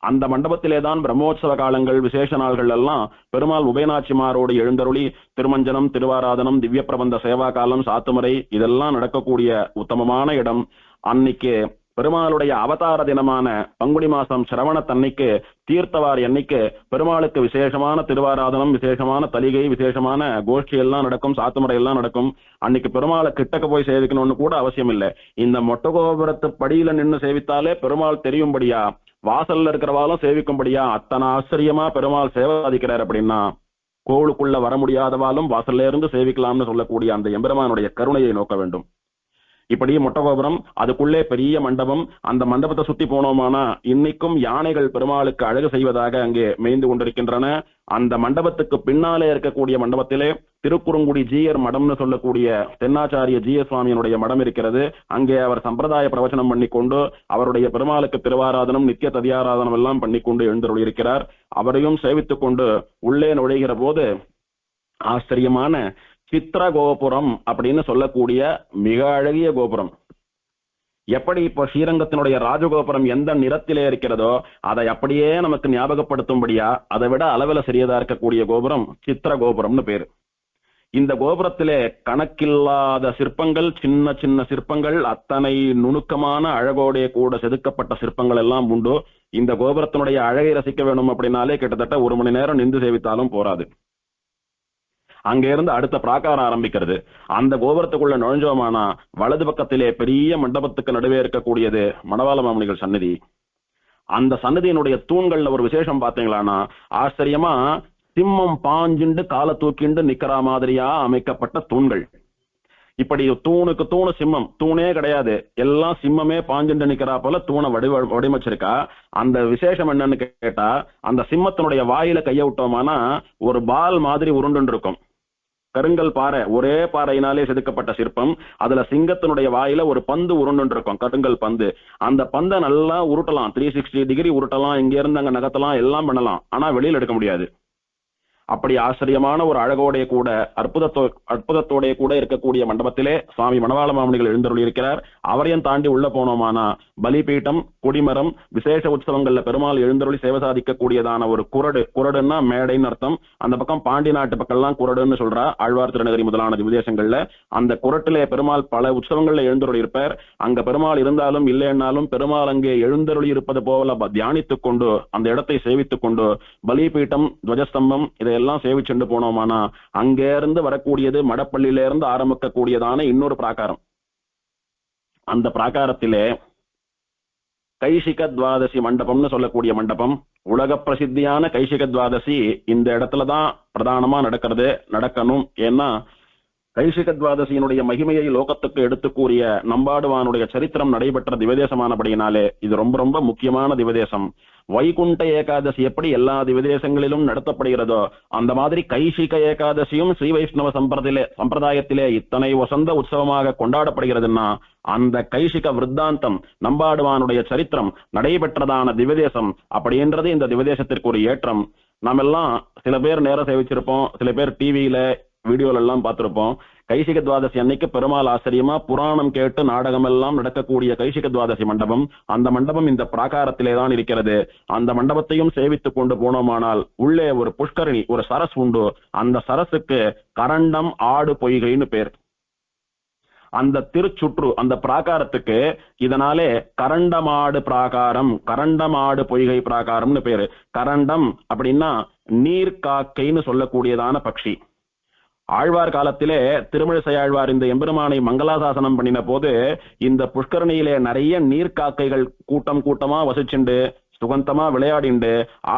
அந்த மண்டபத்திலே தான் பிரம்மோற்சவ காலங்கள், விசேஷ நாள்கள் எல்லாம் பெருமாள் உபயநாச்சிமாரோடு எழுந்தருளி திருமஞ்சனம், திருவாராதனம், திவ்ய பிரபந்த சேவா காலம், சாத்துமறை இதெல்லாம் நடக்கக்கூடிய உத்தமமான இடம். அன்னைக்கு பெருமாளுடைய அவதார தினமான பங்குனி மாசம் சிரவணத்தன்னைக்கு தீர்த்தவாரி அன்னைக்கு பெருமாளுக்கு விசேஷமான திருவாராதனம், விசேஷமான தலிகை, விசேஷமான கோஷ்டி எல்லாம் நடக்கும், சாத்துமுறை எல்லாம் நடக்கும். அன்னைக்கு பெருமாளை கிட்டக்க போய் சேவிக்கணும்னு கூட அவசியம் இல்லை. இந்த மொட்டகோபுரத்து படியில நின்று சேவித்தாலே பெருமாள் தெரியும்படியா, வாசல்ல இருக்கிறவாலும் சேவிக்கும்படியா அத்தனை ஆச்சரியமா பெருமாள் சேவை சாதிக்கிறார். அப்படின்னா கோவிலுக்குள்ள வர முடியாதவாலும் வாசல்ல இருந்து சேவிக்கலாம்னு சொல்லக்கூடிய அந்த எம்பெருமானுடைய கருணையை நோக்க வேண்டும். இப்படி மொட்டகோபுரம், அதுக்குள்ளே பெரிய மண்டபம். அந்த மண்டபத்தை சுத்தி போனோமானா இன்னைக்கும் யானைகள் பெருமாளுக்கு அழகு செய்வதாக அங்கே மேய்ந்து கொண்டிருக்கின்றன. அந்த மண்டபத்துக்கு பின்னாலே இருக்கக்கூடிய மண்டபத்திலே திருக்குறுங்குடி ஜீயர் மடம்னு சொல்லக்கூடிய தென்னாச்சாரிய ஜீய சுவாமியினுடைய மடம் இருக்கிறது. அங்கே அவர் சம்பிரதாய பிரவச்சனம் பண்ணி கொண்டு அவருடைய பெருமாளுக்கு திருவாராதனம், நித்திய ததியாராதனம் எல்லாம் பண்ணி கொண்டு எழுந்தருள் இருக்கிறார். அவரையும் சேவித்துக் கொண்டு உள்ளே நுழைகிற போது ஆச்சரியமான சித்திரகோபுரம் அப்படின்னு சொல்லக்கூடிய மிக அழகிய கோபுரம். எப்படி இப்போ ஸ்ரீரங்கத்தினுடைய ராஜகோபுரம் எந்த நிறத்திலே இருக்கிறதோ அதை அப்படியே நமக்கு ஞாபகப்படுத்தும்படியா அதை விட அளவில் சிறியதா இருக்கக்கூடிய கோபுரம் சித்திரகோபுரம்னு பேரு. இந்த கோபுரத்திலே கணக்கில்லாத சிற்பங்கள், சின்ன சின்ன சிற்பங்கள், அத்தனை நுணுக்கமான அழகோடைய கூட செதுக்கப்பட்ட சிற்பங்கள் எல்லாம் உண்டு. இந்த கோபுரத்தினுடைய அழகை ரசிக்க வேணும் அப்படின்னாலே கிட்டத்தட்ட 1 மணி நேரம் நின்று சேவித்தாலும் போராது. அங்க இருந்து அடுத்த பிராகாரம் ஆரம்பிக்கிறது. அந்த கோபுரத்துக்குள்ள நுழைஞ்சோமானா வலது பக்கத்திலே பெரிய மண்டபத்துக்கு நடுவே இருக்கக்கூடியது மணவாள மாமுனிகள் சன்னதி. அந்த சன்னதியினுடைய தூண்கள்ல ஒரு விசேஷம் பாத்தீங்களான்னா ஆச்சரியமா சிம்மம் பாஞ்சுண்டு காலை தூக்கிண்டு நிக்கிற மாதிரியா அமைக்கப்பட்ட தூண்கள். இப்படி தூணுக்கு தூணு சிம்மம், தூணே கிடையாது, எல்லாம் சிம்மமே பாஞ்சுண்டு நிக்கிறா போல தூணை வடிவமைச்சிருக்கா. அந்த விசேஷம் என்னன்னு கேட்டா அந்த சிம்மத்தினுடைய வாயில கைய விட்டோமானா ஒரு பால் மாதிரி உருண்டு இருக்கும். கருங்கல் பாறை, ஒரே பாறையினாலே செதுக்கப்பட்ட சிற்பம். அதுல சிங்கத்தினுடைய வாயில ஒரு பந்து உருண்டு இருக்கும், கருங்கல் பந்து. அந்த பந்தை நல்லா உருட்டலாம், 360 டிகிரி உருட்டலாம், இங்க இருந்து அங்க நகத்தலாம், எல்லாம் பண்ணலாம். ஆனா வெளியில் எடுக்க முடியாது. அப்படி ஆச்சரியமான ஒரு அழகோடைய கூட அற்புதத்தோடைய கூட இருக்கக்கூடிய மண்டபத்திலே சுவாமி மணவாள மாமுனிகள் எழுந்தருளி இருக்கிறார். அவரையும் தாண்டி உள்ள போனோமானா பலிபீட்டம், கொடிமரம், விசேஷ உற்சவங்கள்ல பெருமாள் எழுந்தருளி சேவை சாதிக்கக்கூடியதான ஒரு குரடுன்னா மேடைன்னு அர்த்தம். அந்த பக்கம் பாண்டி நாட்டு பக்கம்லாம் குரடுன்னு சொல்றா ஆழ்வார் திருநகரி முதலான விதேசங்கள்ல. அந்த குரட்டிலே பெருமாள் பல உற்சவங்கள்ல எழுந்தருளி இருப்பார். அங்க பெருமாள் இருந்தாலும் இல்லைன்னாலும் பெருமாள் அங்கே எழுந்தருளி இருப்பது போல தியானித்துக் கொண்டு அந்த இடத்தை சேவித்துக் கொண்டு பலிபீட்டம், துவஜஸ்தம்பம் இதையெல்லாம் சேவிச்சுண்டு போனோமானா அங்கே இருந்து வரக்கூடியது மடப்பள்ளியில இருந்து ஆரம்பிக்கக்கூடியதான இன்னொரு பிராகாரம். அந்த பிராகாரத்திலே கைசிக துவாதசி மண்டபம்னு சொல்லக்கூடிய மண்டபம், உலக பிரசித்தியான கைசிக துவாதசி இந்த இடத்துலதான் பிரதானமா நடக்கணும். ஏன்னா கைசிக துவாதசியினுடைய மகிமையை லோகத்துக்கு எடுத்து கூறிய நம்பாடுவானுடைய சரித்திரம் நடைபெற்ற திவதேசமானபடியினாலே இது ரொம்ப ரொம்ப முக்கியமான திவதேசம். வைகுண்ட ஏகாதசி எப்படி எல்லா திவதேசங்களிலும் நடத்தப்படுகிறதோ அந்த மாதிரி கைசிக ஏகாதசியும் ஸ்ரீ வைஷ்ணவ சம்பிரதாயத்திலே இத்தனை வசந்த உற்சவமாக கொண்டாடப்படுகிறதுன்னா அந்த கைசிக விருத்தாந்தம், நம்பாடுவானுடைய சரித்திரம் நடைபெற்றதான திவதேசம் அப்படின்றது இந்த திவதேசத்திற்கு ஒரு ஏற்றம். நாம் எல்லாம் சில பேர் நேரம் சேவிச்சிருப்போம், சில பேர் டிவியில வீடியோல எல்லாம் பார்த்திருப்போம். கைசிக துவாதசி அன்னைக்கு பெருமாள் ஆச்சரியமா புராணம் கேட்டு நாடகம் எல்லாம் நடக்கக்கூடிய கைசிக துவாதசி மண்டபம், அந்த மண்டபம் இந்த பிராகாரத்திலே தான் இருக்கிறது. அந்த மண்டபத்தையும் சேவித்துக் கொண்டு போனோமானால் உள்ளே ஒரு புஷ்கரணி, ஒரு சரஸ் உண்டு. அந்த சரசுக்கு கரண்டம் ஆடு பொய்கைன்னு பேர். அந்த திருச்சுற்று அந்த பிராகாரத்துக்கு இதனாலே கரண்டமாடு பிராகாரம், கரண்டமாடு பொய்கை பிராகாரம்னு பேரு. கரண்டம் அப்படின்னா நீர்காக்கைன்னு சொல்லக்கூடியதான பட்சி. ஆழ்வார் காலத்திலே திருமிழிசை ஆழ்வார் இந்த எம்பெருமானை மங்களாசாசனம் பண்ணின போது இந்த புஷ்கரணியிலே நிறைய நீர்க்காக்கைகள் கூட்டம் கூட்டமா வசிச்சுண்டு சுகந்தமா விளையாடிண்டு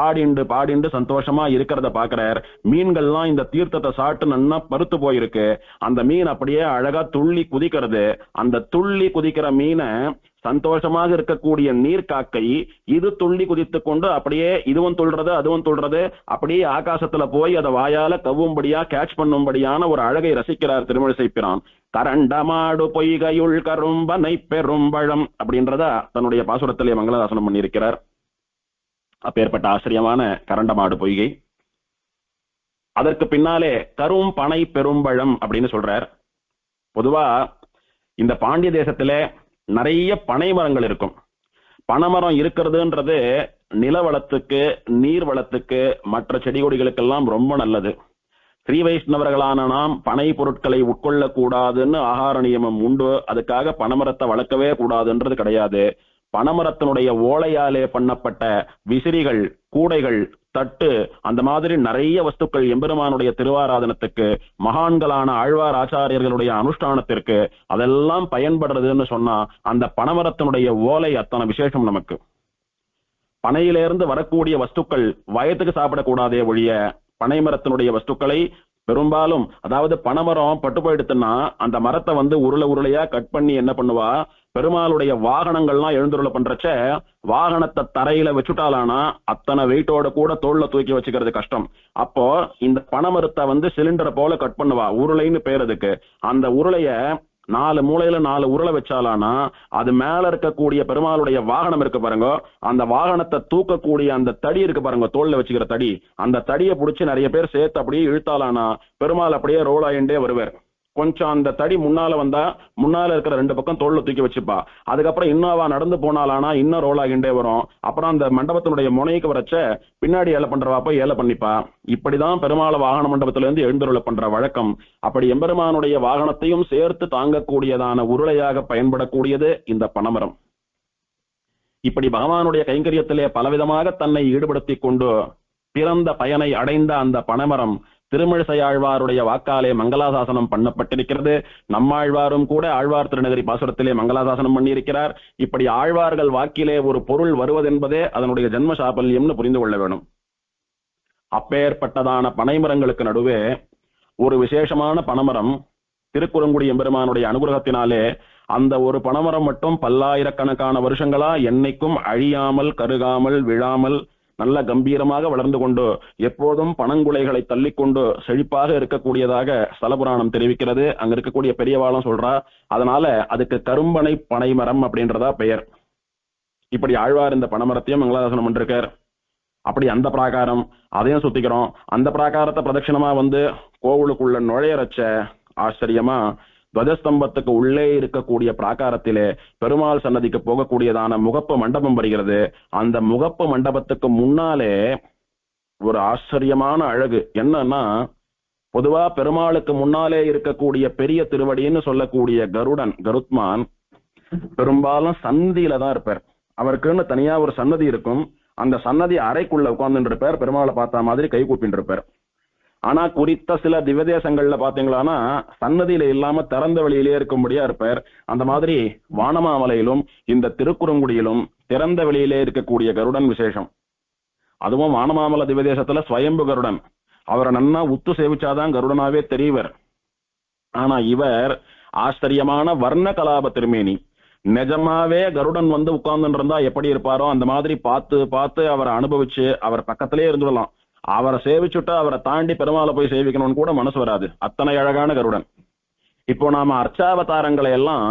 ஆடிண்டு பாடிண்டு சந்தோஷமா இருக்கிறத பாக்குறார். மீன்கள்லாம் இந்த தீர்த்தத்தை சாப்பிட்டு நன்னா பருத்து போயிருக்கு. அந்த மீன் அப்படியே அழகா துள்ளி குதிக்கிறது. அந்த துள்ளி குதிக்கிற மீனை சந்தோஷமாக இருக்கக்கூடிய நீர்க்காக்கை இது துள்ளி குதித்து கொண்டு அப்படியே இதுவும் துள்றது அதுவும் துள்றது அப்படியே ஆகாசத்துல போய் அதை வாயால கவ்வும்படியா கேட்ச் பண்ணும்படியான ஒரு அழகை ரசிக்கிறார் திருமிழிசை பிரான். கரண்டமாடு பொய்கையுள் கரும்பனை பெரும்பழம் அப்படின்றத தன்னுடைய பாசுரத்திலே மங்களாசாசனம் பண்ணியிருக்கிறார். அப்பேற்பட்ட ஆச்சரியமான கரண்டமாடு பொய்கை. அதற்கு பின்னாலே கரும் பனை பெரும்பழம் அப்படின்னு சொல்றார். பொதுவா இந்த பாண்டிய தேசத்துல நிறைய பனை மரங்கள் இருக்கும். பனைமரம் இருக்கிறதுன்றது நில வளத்துக்கு, நீர் வளத்துக்கு, மற்ற செடி கொடிகளுக்கெல்லாம் ரொம்ப நல்லது. ஸ்ரீ வைஷ்ணவர்களான நாம் பனை பொருட்களை உட்கொள்ள கூடாதுன்னு ஆகார நியமம் உண்டு. அதுக்காக பனைமரத்தை வளர்க்கவே கூடாதுன்றது கிடையாது. பனைமரத்தினுடைய ஓலையாலே பண்ணப்பட்ட விசிறிகள், கூடைகள், தட்டு, அந்த மாதிரி நிறைய வஸ்துக்கள் எம்பெருமானுடைய திருவாராதனத்துக்கு, மகான்களான ஆழ்வார் ஆச்சாரியர்களுடைய அனுஷ்டானத்திற்கு அதெல்லாம் பயன்படுறதுன்னு சொன்னா அந்த பனைமரத்தினுடைய ஓலை அத்தனை விசேஷம் நமக்கு. பனையிலிருந்து வரக்கூடிய வஸ்துக்கள் வயத்துக்கு சாப்பிடக்கூடாதே ஒழிய பனைமரத்தினுடைய வஸ்துக்களை பெரும்பாலும், அதாவது பனைமரம் பட்டு போயிடுத்துன்னா அந்த மரத்தை உருளையா கட் பண்ணி என்ன பண்ணுவா, பெருமாளுடைய வாகனங்கள்லாம் எழுந்துருள பண்றச்ச வாகனத்தை தரையில வச்சுட்டாலானா அத்தனை வெயிட்டோட கூட தோல்ல தூக்கி வச்சுக்கிறது கஷ்டம். அப்போ இந்த பனைமரத்தை சிலிண்டரை போல கட் பண்ணுவா, உருளைன்னு பேர் அதுக்கு. அந்த உருளைய 4 மூலையில 4 உருளை வச்சாலானா அது மேல இருக்கக்கூடிய பெருமாளுடைய வாகனம் இருக்கு பாருங்க, அந்த வாகனத்தை தூக்கக்கூடிய அந்த தடி இருக்கு பாருங்க, தோல்ல வச்சுக்கிற தடி, அந்த தடியை பிடிச்சி நிறைய பேர் சேர்த்து அப்படியே இழுத்தாலானா பெருமாள் அப்படியே ரோல் ஆயிண்டே வருவார். கொஞ்சம் அந்த தடி முன்னால வந்தா முன்னால இருக்கிற 2 பக்கம் தோல்ல தூக்கி வச்சுப்பா. அதுக்கப்புறம் இன்னோவா நடந்து போனாலானா இன்னும் ரோல் ஆகிண்டே வரும். அப்புறம் அந்த மண்டபத்தினுடைய முனைக்கு வரச்ச பின்னாடி ஏல பண்றவா போய் ஏல பண்ணிப்பா. இப்படிதான் பெருமாள் வாகன மண்டபத்தில இருந்து எழுந்தருளை பண்ற வழக்கம். அப்படி எம்பெருமானுடைய வாகனத்தையும் சேர்த்து தாங்கக்கூடியதான உருளையாக பயன்படக்கூடியது இந்த பனைமரம். இப்படி பகவானுடைய கைங்கரியத்திலே பலவிதமாக தன்னை ஈடுபடுத்திக் கொண்டு பிறந்த பயனை அடைந்த அந்த பனைமரம் திருமிழிசை ஆழ்வாருடைய வாக்காலே மங்களாசாசனம் பண்ணப்பட்டிருக்கிறது. நம்மாழ்வாரும் கூட ஆழ்வார் திருநகரி பாசுரத்திலே மங்களாசாசனம் பண்ணியிருக்கிறார். இப்படி ஆழ்வார்கள் வாக்கிலே ஒரு பொருள் வருவதென்பதே அதனுடைய ஜென்ம சாபல்யம்னு புரிந்து கொள்ள வேணும். அப்பேற்பட்டதான பனைமரங்களுக்கு நடுவே ஒரு விசேஷமான பனைமரம் திருக்குறுங்குடி எம்பெருமானுடைய அனுகிரகத்தினாலே அந்த ஒரு பனைமரம் மட்டும் பல்லாயிரக்கணக்கான வருஷங்களா என்னைக்கும் அழியாமல் கருகாமல் விழாமல் நல்ல கம்பீரமாக வளர்ந்து கொண்டு எப்போதும் பனங்குலைகளை தள்ளிக்கொண்டு செழிப்பாக இருக்கக்கூடியதாக ஸ்தலபுராணம் தெரிவிக்கிறது. அங்க இருக்கக்கூடிய பெரியவாளும் சொல்றா. அதனால அதுக்கு கரும்பனை பனைமரம் அப்படின்றதா பெயர். இப்படி ஆழ்வார் இந்த பனைமரத்தையும் மங்களாதாசனம் பண்ணிருக்கார். அப்படி அந்த பிராகாரம் அதையும் சுத்திக்கிறோம். அந்த பிராகாரத்தை பிரதட்சிணமா வந்து கோவிலுக்குள்ள நுழையறச்ச ஆச்சரியமா துவஜஸ்தம்பத்துக்கு உள்ளே இருக்கக்கூடிய பிராகாரத்திலே பெருமாள் சன்னதிக்கு போகக்கூடியதான முகப்பு மண்டபம் வருகிறது. அந்த முகப்பு மண்டபத்துக்கு முன்னாலே ஒரு ஆச்சரியமான அழகு என்னன்னா, பொதுவா பெருமாளுக்கு முன்னாலே இருக்கக்கூடிய பெரிய திருவடின்னு சொல்லக்கூடிய கருடன் கருத்மான் பெரும்பாலும் சந்தியில தான் இருப்பார். அவருக்குன்னு தனியா ஒரு சன்னதி இருக்கும். அந்த சன்னதி அறைக்குள்ள உட்கார்ந்துட்டு இருப்பார். பெருமாளை பார்த்த மாதிரி கை கூப்பிட்டு இருப்பார். ஆனா குறித்த சில திவ்யதேசங்கள்ல பாத்தீங்களான்னா சன்னதியில இல்லாம திறந்த வெளியிலே இருக்கும்படியா இருப்பார். அந்த மாதிரி வானமாமலையிலும் இந்த திருக்குறுங்குடியிலும் திறந்த வெளியிலே இருக்கக்கூடிய கருடன் விசேஷம். அதுவும் வானமாமலை திவ்யதேசத்துல ஸ்வயம்பு கருடன். அவரை நன்னா உத்து சேவிச்சாதான் கருடனாவே தெரியவர். ஆனா இவர் ஆச்சரியமான வர்ண கலாப திருமேனி. நிஜமாவே கருடன் வந்து உட்கார்ந்து இருந்தா எப்படி இருப்பாரோ அந்த மாதிரி பார்த்து பார்த்து அவரை அனுபவிச்சு அவர் பக்கத்திலே இருந்துடலாம். அவரை சேவிச்சுட்டா அவரை தாண்டி பெருமாளை போய் சேவிக்கணும்னு கூட மனசு வராது. அத்தனை அழகான கருடன். இப்போ நாம அர்ச்சாவதாரங்களை எல்லாம்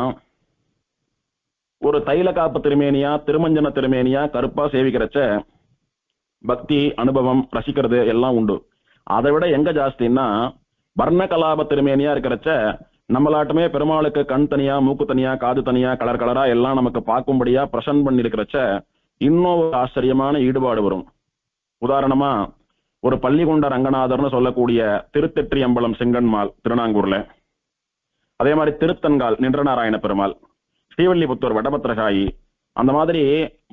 ஒரு தைல காப்பு திருமேனியா திருமஞ்சன திருமேனியா கருப்பா சேவிக்கிறச்ச பக்தி அனுபவம் ரசிக்கிறது எல்லாம் உண்டு. அதை விட எங்க ஜாஸ்தின்னா வர்ண கலாப திருமேனியா இருக்கிறச்ச நம்மளாட்டுமே பெருமாளுக்கு கண் தனியா மூக்கு தனியா காது தனியா கலர் கலரா எல்லாம் நமக்கு பார்க்கும்படியா பிரசன்ட் பண்ணி இருக்கிறச்ச இன்னும் ஒரு ஆச்சரியமான ஈடுபாடு வரும். உதாரணமா ஒரு பள்ளிகொண்ட ரங்கநாதர்னு சொல்லக்கூடிய திருத்தெற்றியம்பலம் செங்கன்மாள் திருநாங்கூர்ல, அதே மாதிரி திருத்தன்கால் நின்றநாராயண பெருமாள், ஸ்ரீவல்லிபுத்தூர் வடபத்திரசாயி, அந்த மாதிரி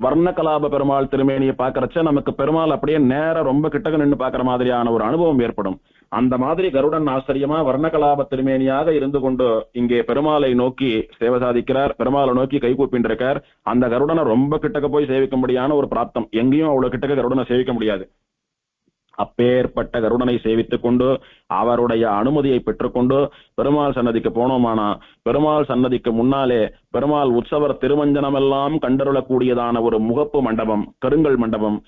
வர்ண கலாப பெருமாள் திருமேனியை பார்க்கறச்ச நமக்கு பெருமாள் அப்படியே நேர ரொம்ப கிட்டக்க நின்று பார்க்கிற மாதிரியான ஒரு அனுபவம் ஏற்படும். அந்த மாதிரி கருடன் ஆச்சரியமா வர்ணகலாப திருமேனியாக இருந்து கொண்டு இங்கே பெருமாளை நோக்கி சேவை சாதிக்கிறார். பெருமாளை நோக்கி கை கூப்பின்றிருக்கார். அந்த கருடனை ரொம்ப கிட்டக்க போய் சேவிக்கும்படியான ஒரு பிராப்தம். எங்கேயும் அவ்வளவு கிட்டக்க கருடனை சேவிக்க முடியாது. அப்பேற்பட்ட கருடனை சேவித்துக் கொண்டு அவருடைய அனுமதியை பெற்றுக்கொண்டு பெருமாள் சன்னதிக்கு போனோமானா பெருமாள் சன்னதிக்கு முன்னாலே பெருமாள் உற்சவர் திருமஞ்சனமெல்லாம் கண்டருளக்கூடியதான ஒரு முகப்பு மண்டபம், கருங்கல் மண்டபம்.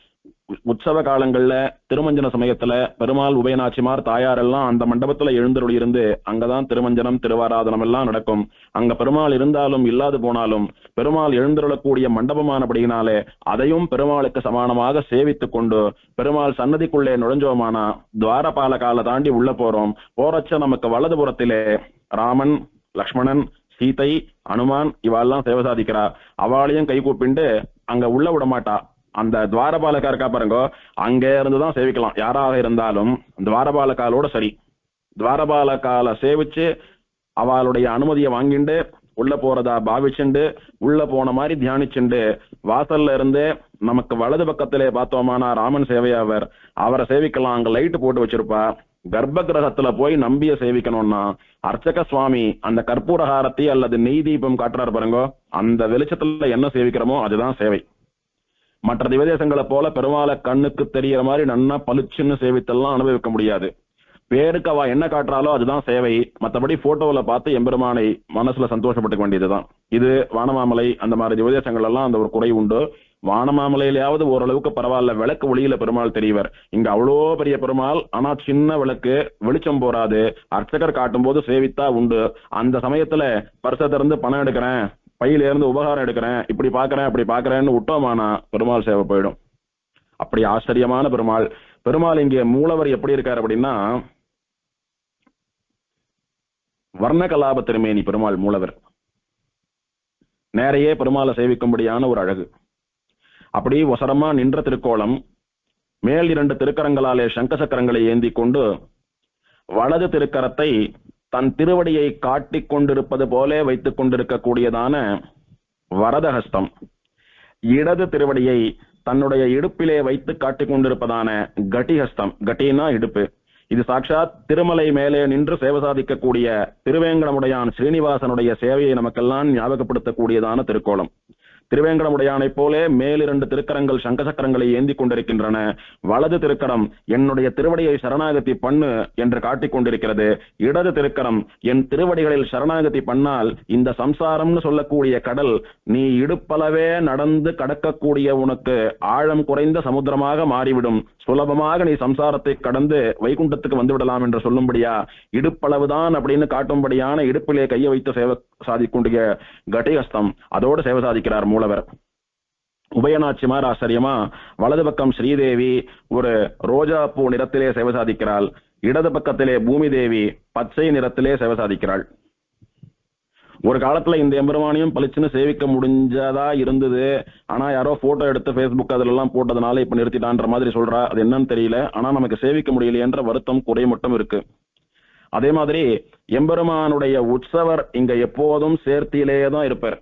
உற்சவ காலங்கள்ல திருமஞ்சன சமயத்துல பெருமாள் உபயநாச்சிமார் தாயார் எல்லாம் அந்த மண்டபத்துல எழுந்தருளி இருந்து அங்கதான் திருமஞ்சனம் திருவாராதனம் எல்லாம் நடக்கும். அங்க பெருமாள் இருந்தாலும் இல்லாது போனாலும் பெருமாள் எழுந்தருளக்கூடிய மண்டபமானபடியினாலே அதையும் பெருமாளுக்கு சமானமாக சேவித்துக் கொண்டு பெருமாள் சன்னதிக்குள்ளே நுழைஞ்சோமானா துவாரபாலகால தாண்டி உள்ள போறோம். போறச்ச நமக்கு வலதுபுறத்திலே ராமன், லக்ஷ்மணன், சீதை, அனுமான் இவாள்லாம் சேவை சாதிக்கிறா. அவளையும் கை கூப்பிண்டு அங்க உள்ள விட மாட்டா. அந்த துவாரபாலகா இருக்கா பாருங்க, அங்க இருந்துதான் சேவிக்கலாம். யாராக இருந்தாலும் துவாரபாலகாலோட சரி. துவாரபாலகால சேவிச்சு அவளுடைய அனுமதியை வாங்கிண்டு உள்ள போறதா பாவிச்சுண்டு உள்ள போன மாதிரி தியானிச்சுண்டு வாசல்ல இருந்து நமக்கு வலது பக்கத்திலே பார்த்தோமானா ராமன் சேவையாவர், அவரை சேவிக்கலாம். அங்க லைட் போட்டு வச்சிருப்பா. கர்ப்ப கிரகத்துல போய் நம்பிய சேவிக்கணும்னா அர்ச்சக சுவாமி அந்த கற்பூரஹாரத்தை அல்லது நெய் தீபம் காட்டுறாரு பாருங்க, அந்த வெளிச்சத்துல என்ன சேவிக்கிறோமோ அதுதான் சேவை. மற்ற திவதேசங்களை போல பெருமாளை கண்ணுக்கு தெரியற மாதிரி நன்னா பளிச்சுன்னு சேவித்தெல்லாம் அனுபவிக்க முடியாது. பேருக்கு அவ என்ன காட்டுறாலோ அதுதான் சேவை. மற்றபடி போட்டோல பார்த்து எம்பெருமானை மனசுல சந்தோஷப்பட்டுக்க வேண்டியதுதான். இது வானமாமலை அந்த மாதிரி திவதேசங்கள் எல்லாம் அந்த ஒரு குறை உண்டு. வானமாமலையிலாவது ஓரளவுக்கு பரவாயில்ல, விளக்கு ஒளியில பெருமாள் தெரியவர். இங்க அவ்வளோ பெரிய பெருமாள், ஆனா சின்ன விளக்கு, வெளிச்சம் போறாது. அர்ச்சகர் காட்டும் போது சேவித்தா உண்டு. அந்த சமயத்துல பர்சத்தை இருந்து பணம் எடுக்கிறேன், பையில இருந்து உபகாரம் எடுக்கிறேன், இப்படி பாக்குறேன் அப்படி பாக்குறேன்னு விட்டோமானா பெருமாள் சேவை போயிடும். அப்படி ஆச்சரியமான பெருமாள். பெருமாள் இங்கே மூலவர் எப்படி இருக்காரு அப்படின்னா, வர்ண கலாப திருமேனி பெருமாள் மூலவர். நேரையே பெருமாளை சேவிக்கும்படியான ஒரு அழகு. அப்படி ஒசரமா நின்ற திருக்கோலம், மேல் 2 திருக்கரங்களாலே சங்க சக்கரங்களை ஏந்தி கொண்டு வலது திருக்கரத்தை தன் திருவடியை காட்டிக் கொண்டிருப்பது போல வைத்துக் கொண்டிருக்கக்கூடியதான வரதஹஸ்தம், இடது திருவடியை தன்னுடைய இடுப்பிலே வைத்து காட்டிக் கொண்டிருப்பதான கட்டிஹஸ்தம். கட்டினா இடுப்பு. இது சாட்சாத் திருமலை மேலே நின்று சேவை சாதிக்கக்கூடிய திருவேங்கடமுடையான் ஸ்ரீனிவாசனுடைய சேவையை நமக்கெல்லாம் ஞாபகப்படுத்தக்கூடியதான திருக்கோலம். திருவேங்கடமுடையானை போலே மேல் 2 திருக்கரங்கள் சங்க சக்கரங்களை ஏந்தி கொண்டிருக்கின்றன. வலது திருக்கரம் என்னுடைய திருவடியை சரணாகதி பண்ணு என்று காட்டிக் கொண்டிருக்கிறது. இடது திருக்கரம் என் திருவடிகளில் சரணாகதி பண்ணால் இந்த சம்சாரம்னு சொல்லக்கூடிய கடல் நீ இடுப்பளவே நடந்து கடக்கக்கூடிய உனக்கு ஆழம் குறைந்த சமுத்திரமாக மாறிவிடும். சுலபமாக நீ சம்சாரத்தை கடந்து வைகுண்டத்துக்கு வந்து விடலாம் என்று சொல்லும்படியா இடுப்பளவுதான் அப்படின்னு காட்டும்படியான இடுப்பிலே கையை வைத்து சேவை சாதிக்கூடிய கட்டிஹஸ்தம், அதோடு சேவை சாதிக்கிறார் மூலவர். உபயநாச்சிமார் ஆச்சரியமா வலது பக்கம் ஸ்ரீதேவி ஒரு ரோஜா பூ நிறத்திலே சேவை சாதிக்கிறாள். இடது பக்கத்திலே பூமி தேவி பச்சை நிறத்திலே சேவை சாதிக்கிறாள். ஒரு காலத்துல இந்த எம்பெருமானையும் பளிச்சுன்னு சேவிக்க முடிஞ்சதா இருந்தது. ஆனா யாரோ போட்டோ எடுத்து Facebook அதுல எல்லாம் போட்டதுனால இப்ப நிறுத்திட்டான்ற மாதிரி சொல்றா. அது என்னன்னு தெரியல. ஆனா நமக்கு சேவிக்க முடியல என்ற வருத்தம் குறை மட்டும் இருக்கு. அதே மாதிரி எம்பெருமானுடைய உற்சவர் இங்க எப்போதும் சேர்த்தியிலேயே தான் இருப்பார்.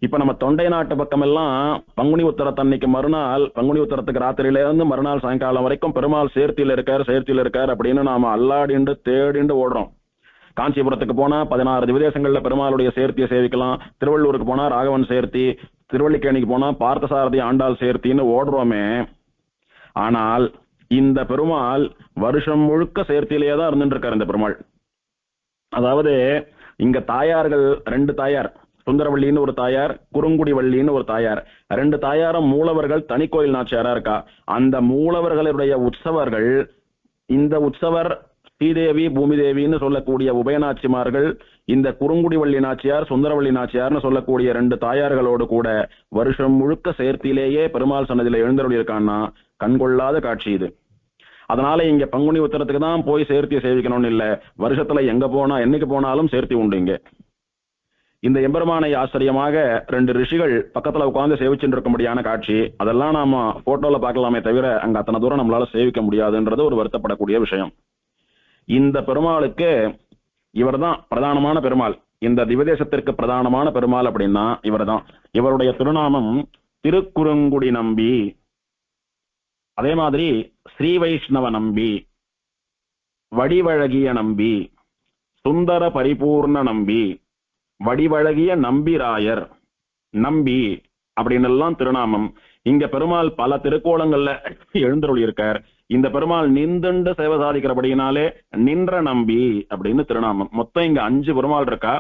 இப்ப நம்ம தொண்டை நாட்டு பக்கம் எல்லாம் பங்குனி உத்தரத்தன்னைக்கு மறுநாள், பங்குனி உத்தரத்துக்கு ராத்திரியில இருந்து மறுநாள் சாயங்காலம் வரைக்கும் பெருமாள் சேர்த்தியில இருக்கார் அப்படின்னு நாம அல்லாடிண்டு தேடிண்டு ஓடுறோம். காஞ்சிபுரத்துக்கு போனா 16 திவதேசங்கள்ல பெருமாளுடைய சேர்த்தியை சேவிக்கலாம். திருவள்ளூருக்கு போனா ராகவன் சேர்த்தி, திருவள்ளிக்கேணிக்கு போனா பார்த்தசாரதி ஆண்டாள் சேர்த்தின்னு ஓடுறோமே. ஆனால் இந்த பெருமாள் வருஷம் முழுக்க சேர்த்தியிலேயே தான் இருந்துட்டு இருக்காரு இந்த பெருமாள். அதாவது இங்க தாயார்கள் 2 தாயார், சுந்தரவள்ளின்னு ஒரு தாயார், குறுங்குடி வள்ளின்னு ஒரு தாயார். 2 தாயாரும் மூலவர்கள் தனி கோயில் நாச்சியாரா இருக்கா. அந்த மூலவர்களுடைய உற்சவர்கள், இந்த உற்சவர் ஸ்ரீதேவி பூமி தேவின்னு சொல்லக்கூடிய உபயநாச்சிமார்கள், இந்த குறுங்குடி வள்ளி நாச்சியார் சுந்தரவள்ளி நாச்சியார்னு சொல்லக்கூடிய 2 தாயார்களோடு கூட வருஷம் முழுக்க சேர்த்தியிலேயே பெருமாள் சன்னதியில எழுந்தருளி இருக்கான்னா கண்கொள்ளாத காட்சி இது. அதனால இங்க பங்குனி உத்தரத்துக்கு தான் போய் சேர்த்தியை சேவிக்கணும்னு இல்ல, வருஷத்துல எங்க போனா என்னைக்கு போனாலும் சேர்த்தி உண்டு இங்க. இந்த எம்பெருமானை ஆச்சரியமாக 2 ரிஷிகள் பக்கத்துல உட்கார்ந்து சேவிச்சுட்டு இருக்கும்படியான காட்சி. அதெல்லாம் நாம போட்டோல பார்க்கலாமே தவிர அங்க அத்தனை தூரம் நம்மளால சேவிக்க முடியாதுன்றது ஒரு வருத்தப்படக்கூடிய விஷயம். இந்த பெருமாளுக்கு இவர்தான் பிரதானமான பெருமாள். இந்த திவதேசத்திற்கு பிரதானமான பெருமாள் அப்படின்னா இவர்தான். இவருடைய திருநாமம் திருக்குறுங்குடி நம்பி, அதே மாதிரி ஸ்ரீ வைஷ்ணவ நம்பி, வடிவழகிய நம்பி, சுந்தர பரிபூர்ண நம்பி, வடிவழகிய நம்பிராயர் நம்பி அப்படின்னு எல்லாம் திருநாமம். இங்க பெருமாள் பல திருக்கோலங்கள்ல எழுந்தருளி இருக்கார். இந்த பெருமாள் நின்றுண்டு சேவை சாதிக்கிறபடியினாலே நின்ற நம்பி அப்படின்னு திருநாமம். மொத்தம் இங்க 5 பெருமாள் இருக்கா.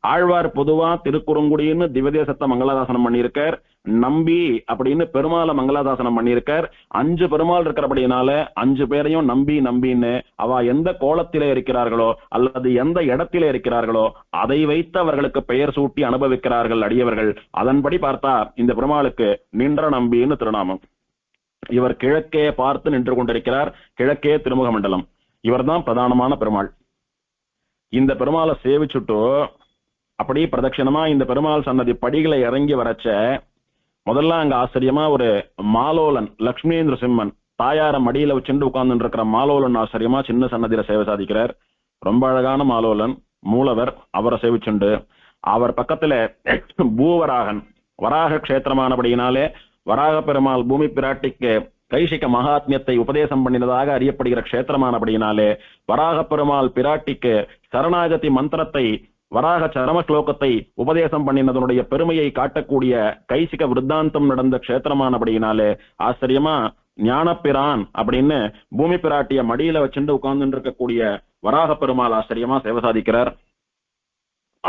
ஆழ்வார் பொதுவா திருக்குறுங்குடின்னு திவதேசத்தை மங்களாதாசனம் பண்ணியிருக்கார். நம்பி அப்படின்னு பெருமாளை மங்களாதாசனம் பண்ணியிருக்கார். 5 பெருமாள் இருக்கிறபடினால 5 பேரையும் நம்பி நம்பின்னு அவ எந்த கோலத்திலே இருக்கிறார்களோ அல்லது எந்த இடத்திலே இருக்கிறார்களோ அதை வைத்து அவர்களுக்கு பெயர் சூட்டி அனுபவிக்கிறார்கள் அடியவர்கள். அதன்படி பார்த்தா இந்த பெருமாளுக்கு நின்ற நம்பின்னு திருநாமம். இவர் கிழக்கே பார்த்து நின்று கொண்டிருக்கிறார். கிழக்கே திருமுக மண்டலம். இவர்தான் பிரதானமான பெருமாள். இந்த பெருமாளை சேவிச்சுட்டு அப்படி பிரதட்சணமா இந்த பெருமாள் சன்னதி படிகளை இறங்கி வரச்ச முதல்ல அங்க ஆச்சரியமா ஒரு மாலோலன் லக்ஷ்மி நரசிம்மன் தாயார மடியில வச்சுட்டு உட்கார்ந்து இருக்கிற மாலோலன் ஆச்சரியமா சின்ன சன்னதியில சேவை சாதிக்கிறார். ரொம்ப அழகான மாலோலன் மூலவர். அவரை சேவிச்சுண்டு அவர் பக்கத்துல பூவராகன் வராக கஷேத்திரமானபடியினாலே வராக பெருமாள் பூமி பிராட்டிக்கு கைசிக மகாத்மியத்தை உபதேசம் பண்ணினதாக அறியப்படுகிற கஷேத்திரமானபடியினாலே வராக பெருமாள் பிராட்டிக்கு சரணாகதி மந்திரத்தை வராக சரம ஸ்லோகத்தை உபதேசம் பண்ணினதனுடைய பெருமையை காட்டக்கூடிய கைசிக விருத்தாந்தம் நடந்த கஷேத்திரமானபடியினாலே ஆச்சரியமா ஞானப்பிரான் அப்படின்னு பூமி பிராட்டிய மடியில வச்சுட்டு உட்கார்ந்து இருக்கக்கூடிய வராக பெருமாள் ஆச்சரியமா சேவை சாதிக்கிறார்.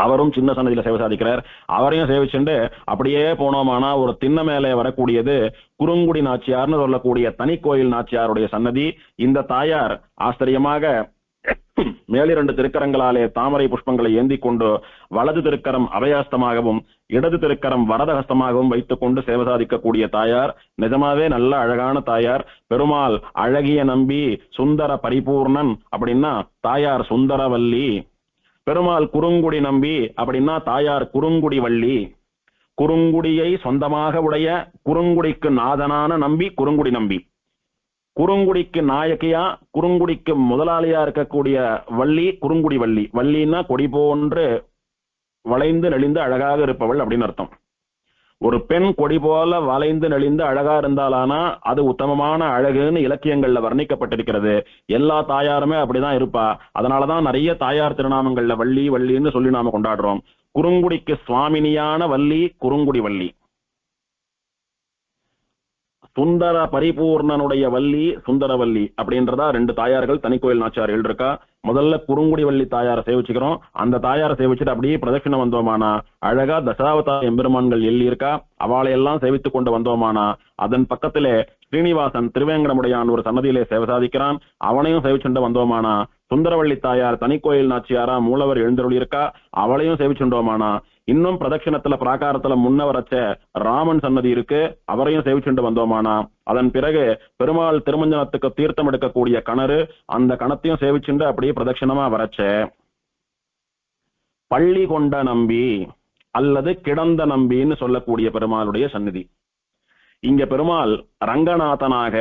அவரும் சின்ன சன்னதியில சேவை சாதிக்கிறார். அவரையும் சேவிச்சுண்டு அப்படியே போனோமானா ஒரு திண்ண மேலே வரக்கூடியது குறுங்குடி நாச்சியார்னு சொல்லக்கூடிய தனி கோயில் நாச்சியாருடைய சன்னதி. இந்த தாயார் ஆச்சரியமாக மேலிரண்டு திருக்கரங்களாலே தாமரை புஷ்பங்களை ஏந்தி கொண்டு வலது திருக்கரம் அபயாஸ்தமாகவும் இடது திருக்கரம் வரதஹஸ்தமாகவும் வைத்துக் கொண்டு சேவை சாதிக்கக்கூடிய தாயார். நிஜமாவே நல்ல அழகான தாயார். பெருமாள் அழகிய நம்பி சுந்தர பரிபூர்ணன் அப்படின்னா தாயார் சுந்தரவல்லி. பெருமாள் குறுங்குடி நம்பி அப்படின்னா தாயார் குறுங்குடி வள்ளி. குறுங்குடியை சொந்தமாக உடைய குறுங்குடிக்கு நாதனான நம்பி குறுங்குடி நம்பி. குறுங்குடிக்கு நாயகியா குறுங்குடிக்கு முதலாளியா இருக்கக்கூடிய வள்ளி குறுங்குடி வள்ளி. வள்ளின்னா கொடி போன்று வளைந்து நெளிந்து அழகாக இருப்பவள் அப்படின்னு அர்த்தம். ஒரு பெண் கொடி போல வளைந்து நெளிந்து அழகா இருந்தாலானா அது உத்தமமான அழகுன்னு இலக்கியங்கள்ல வர்ணிக்கப்பட்டிருக்கிறது. எல்லா தாயாருமே அப்படிதான் இருப்பா. அதனாலதான் நிறைய தாயார் திருநாமங்கள்ல வள்ளி வள்ளின்னு சொல்லி நாம கொண்டாடுறோம். குறுங்குடிக்கு சுவாமினியான வள்ளி குறுங்குடி வள்ளி. சுந்தர பரிபூர்ணனுடைய வள்ளி சுந்தரவல்லி அப்படின்றதா ரெண்டு தாயார்கள் தனி கோயில் நாச்சியார்கள் இருக்கா. முதல்ல குறுங்குடி வள்ளி தாயாரை சேவிச்சுக்கிறோம். அந்த தாயாரை சேவிச்சுட்டு அப்படியே பிரதட்சிணம் வந்தோமானா அழகா தசாவதார எம்பெருமான்கள் எள்ளி இருக்கா. அவளை எல்லாம் சேவித்துக் கொண்டு வந்தோமானா அதன் பக்கத்திலே ஸ்ரீனிவாசன் திருவேங்கடமுடையான் ஒரு சன்னதியிலே சேவை சாதிக்கிறான். அவனையும் சேவிச்சுண்டு வந்தோமானா சுந்தரவள்ளி தாயார் தனி கோயில் நாச்சியாரா மூலவர் எழுந்தருளி இருக்கா. அவளையும் சேவிச்சுண்டோமானா இன்னும் பிரதட்சிணத்துல பிராகாரத்துல முன்ன வரச்ச ராமன் சன்னதி இருக்கு. அவரையும் சேவிச்சுண்டு வந்தோமானா அதன் பிறகு பெருமாள் திருமஞ்சனத்துக்கு தீர்த்தம் எடுக்கக்கூடிய கணறு, அந்த கணத்தையும் சேவிச்சுண்டு அப்படியே பிரதட்சிணமா வரச்ச பள்ளி கொண்ட நம்பி அல்லது கிடந்த நம்பின்னு சொல்லக்கூடிய பெருமாளுடைய சந்நிதி. இங்க பெருமாள் ரங்கநாதனாக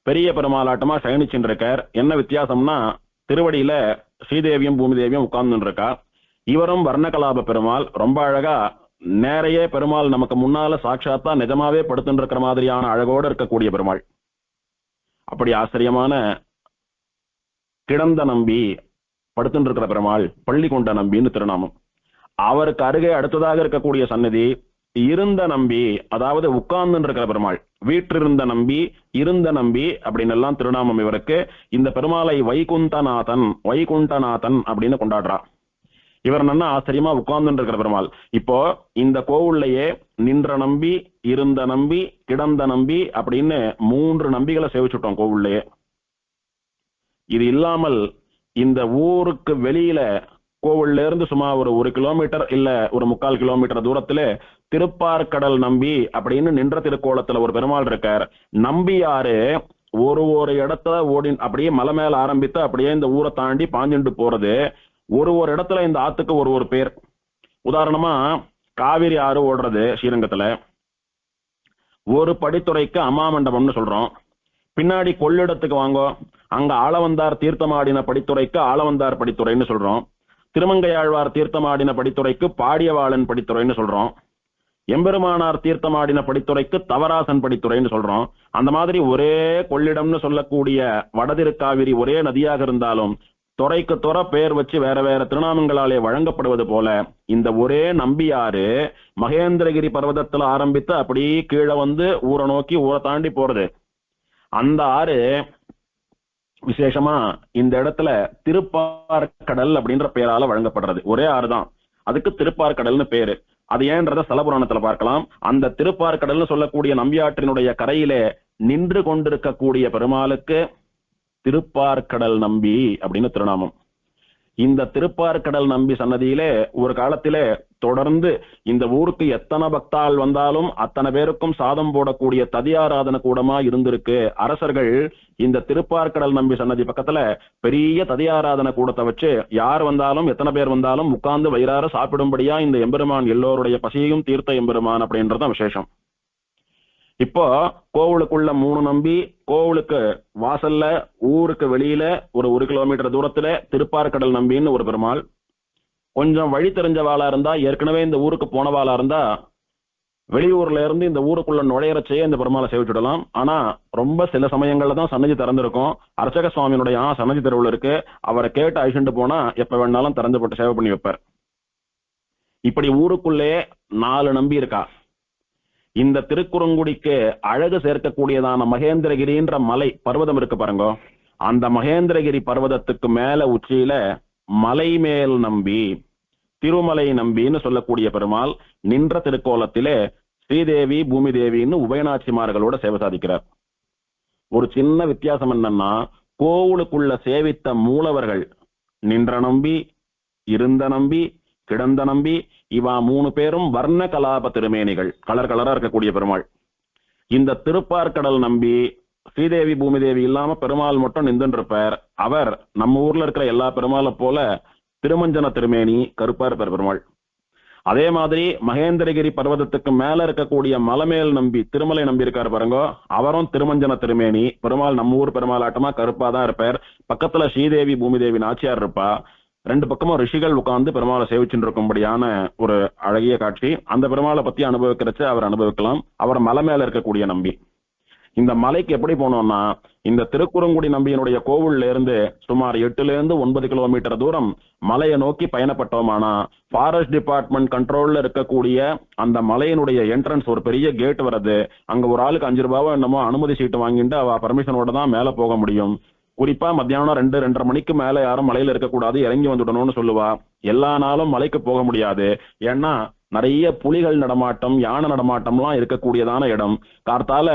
பெரிய பெருமாளாட்டமா சயனிச்சுட்டு இருக்கார். என்ன வித்தியாசம்னா திருவடியில ஸ்ரீதேவியும் பூமிதேவியும் உட்கார்ந்து இருக்கா. இவரும் வர்ணகலாப பெருமாள். ரொம்ப அழகா நேரையே பெருமாள் நமக்கு முன்னால சாட்சாத்தா நிஜமாவே படுத்துட்டு இருக்கிற மாதிரியான அழகோடு இருக்கக்கூடிய பெருமாள். அப்படி ஆச்சரியமான கிடந்த நம்பி படுத்துட்டு இருக்கிற பெருமாள் பள்ளி கொண்ட நம்பின்னு திருநாமம். அவருக்கு அருகே அடுத்ததாக இருக்கக்கூடிய சன்னதி இருந்த நம்பி, அதாவது உட்கார்ந்து இருக்கிற பெருமாள். வீற்றிருந்த நம்பி இருந்த நம்பி அப்படின்னு எல்லாம் திருநாமம் இவருக்கு. இந்த பெருமாளை வைகுண்டநாதன் அப்படின்னு கொண்டாடுறா. இவர் நல்லா ஆச்சரியமா உட்கார்ந்து இருக்கிற பெருமாள். இப்போ இந்த கோவில்லையே நின்ற நம்பி இருந்த நம்பி கிடந்த நம்பி அப்படின்னு 3 நம்பிகளை சேவிச்சுட்டோம் கோவில்லையே. இது இல்லாமல் இந்த ஊருக்கு வெளியில கோவில்ல இருந்து சும்மா ஒரு 1 கிலோமீட்டர் இல்ல ஒரு 3/4 கிலோமீட்டர் தூரத்துல திருப்பார்கடல் நம்பி அப்படின்னு நின்ற திருக்கோலத்துல ஒரு பெருமாள் இருக்கார். நம்பியாரு ஒரு இடத்துல ஓடி அப்படியே மலை மேல ஆரம்பித்து அப்படியே இந்த ஊரை தாண்டி பாஞ்சுண்டு போறது. ஒரு இடத்துல இந்த ஆத்துக்கு ஒரு பேர். உதாரணமா காவிரி ஆறு ஓடுறது ஸ்ரீரங்கத்துல, ஒரு படித்துறைக்கு அம்மா மண்டபம்னு சொல்றோம். பின்னாடி கொள்ளிடத்துக்கு வாங்கோ, அங்க ஆளவந்தார் தீர்த்தமாடின படித்துறைக்கு ஆளவந்தார் படித்துறைன்னு சொல்றோம். திருமங்கையாழ்வார் தீர்த்தமாடின படித்துறைக்கு பாடியவாளன் படித்துறைன்னு சொல்றோம். எம்பெருமானார் தீர்த்தமாடின படித்துறைக்கு தவராசன் படித்துறைன்னு சொல்றோம். அந்த மாதிரி ஒரே கொள்ளிடம்னு சொல்லக்கூடிய வடதிருக்காவிரி ஒரே நதியாக இருந்தாலும் துறைக்கு துறை பேர் வச்சு வேற வேற திருநாமங்களாலே வழங்கப்படுவது போல இந்த ஒரே நம்பியாறு மகேந்திரகிரி பர்வதத்துல ஆரம்பித்து அப்படியே கீழே வந்து ஊரை நோக்கி ஊரை தாண்டி போறது. அந்த ஆறு விசேஷமா இந்த இடத்துல திருப்பார்கடல் அப்படின்ற பெயரால வழங்கப்படுறது. ஒரே ஆறு தான், அதுக்கு திருப்பார்கடல்னு பேரு. அது ஏன்றத ஸ்தலபுராணத்துல பார்க்கலாம். அந்த திருப்பார்கடல்னு சொல்லக்கூடிய நம்பியாற்றினுடைய கரையிலே நின்று கொண்டிருக்கக்கூடிய பெருமாளுக்கு திருப்பார்கடல் நம்பி அப்படின்னு திருநாமம். இந்த திருப்பார்கடல் நம்பி சன்னதியிலே ஒரு காலத்திலே தொடர்ந்து இந்த ஊருக்கு எத்தனை பக்தாள் வந்தாலும் அத்தனை பேருக்கும் சாதம் போடக்கூடிய ததியாராதன கூடமா இருந்திருக்கு. அரசர்கள் இந்த திருப்பார்கடல் நம்பி சன்னதி பக்கத்துல பெரிய ததியாராதன கூடத்தை வச்சு யார் வந்தாலும் எத்தனை பேர் வந்தாலும் உட்கார்ந்து வயிறார சாப்பிடும்படியா இந்த எம்பெருமான் எல்லோருடைய பசியையும் தீர்த்த எம்பெருமான் அப்படின்றதான் விசேஷம். இப்போ கோவிலுக்குள்ள 3 நம்பி, கோவிலுக்கு வாசல்ல ஊருக்கு வெளியில ஒரு 1 கிலோமீட்டர் தூரத்துல திருப்பார்கடல் நம்பின்னு ஒரு பெருமாள். கொஞ்சம் வழி தெரிஞ்சவாளா இருந்தா, ஏற்கனவே இந்த ஊருக்கு போனவாளா இருந்தா வெளியூர்ல இருந்து இந்த ஊருக்குள்ள நுழையறச்சே இந்த பெருமாளை சேவிச்சுடலாம். ஆனா ரொம்ப சில சமயங்கள்ல தான் சன்னதி திறந்திருக்கும். அர்ச்சக சுவாமியினுடைய சன்னதி தெருவில் இருக்கு. அவரை கேட்டு அழிச்சுட்டு போனா எப்ப வேணாலும் திறந்து போட்டு சேவை பண்ணி வைப்பார். இப்படி ஊருக்குள்ளே 4 நம்பி இருக்கா. இந்த திருக்குறுங்குடிக்கு அழகு சேர்க்கக்கூடியதான மகேந்திரகிரின்ற மலை பர்வதம் இருக்கு பாருங்க. அந்த மகேந்திரகிரி பர்வதத்துக்கு மேல உச்சியில மலை மேல் நம்பி, திருமலை நம்பின்னு சொல்லக்கூடிய பெருமாள் நின்ற திருக்கோலத்திலே ஸ்ரீதேவி பூமி தேவின்னு உபயநாச்சிமார்களோட சேவை சாதிக்கிறார். ஒரு சின்ன வித்தியாசம் என்னன்னா, கோவிலுக்குள்ள சேவித்த மூலவர்கள் நின்ற நம்பி, இருந்த நம்பி, கிடந்த நம்பி, இவா 3 பேரும் வர்ண கலாப திருமேனிகள், கலர் கலரா இருக்கக்கூடிய பெருமாள். இந்த திருப்பார்கடல் நம்பி ஸ்ரீதேவி பூமி தேவி இல்லாம பெருமாள் மட்டும் நின்று இருப்பார். அவர் நம்ம ஊர்ல இருக்கிற எல்லா பெருமாளை போல திருமஞ்சன திருமேனி, கருப்பா இருப்பார் பெருமாள். அதே மாதிரி மகேந்திரகிரி பர்வதத்துக்கு மேல இருக்கக்கூடிய மலமேல் நம்பி, திருமலை நம்பி இருக்காரு பாருங்க, அவரும் திருமஞ்சன திருமேனி, பெருமாள் நம்ம ஊர் பெருமாள் ஆட்டமா கருப்பா தான் இருப்பார். பக்கத்துல ஸ்ரீதேவி பூமி தேவி நாச்சியார் இருப்பா. 2 பக்கமும் ரிஷிகள் உட்கார்ந்து பெருமாளை சேவிச்சுட்டு இருக்கும்படியான ஒரு அழகிய காட்சி. அந்த பெருமாளை பத்தி அனுபவிக்கிறச்ச அவர் அனுபவிக்கலாம். அவர் மலை மேல இருக்கக்கூடிய நம்பி. இந்த மலைக்கு எப்படி போனோம்னா, இந்த திருக்குறுங்குடி நம்பியினுடைய கோவில்ல இருந்து சுமார் 8 to 9 கிலோமீட்டர் தூரம் மலையை நோக்கி பயணப்பட்டோமானா, ஃபாரஸ்ட் டிபார்ட்மெண்ட் கண்ட்ரோல்ல இருக்கக்கூடிய அந்த மலையினுடைய என்ட்ரன்ஸ் ஒரு பெரிய கேட் வருது. அங்க ஒரு ஆளுக்கு 5 ரூபாவோ என்னமோ அனுமதி சீட்டு வாங்கிட்டு அவ பர்மிஷனோட தான் மேல போக முடியும். குறிப்பா மத்தியானம் 2-2:30 மணிக்கு மேல யாரும் மலையில இருக்கக்கூடாது, இறங்கி வந்துடணும்னு சொல்லுவா. எல்லா நாளும் மலைக்கு போக முடியாது. ஏன்னா நிறைய புலிகள் நடமாட்டம், யானை நடமாட்டம்லாம் இருக்கக்கூடியதான இடம். கார்த்தால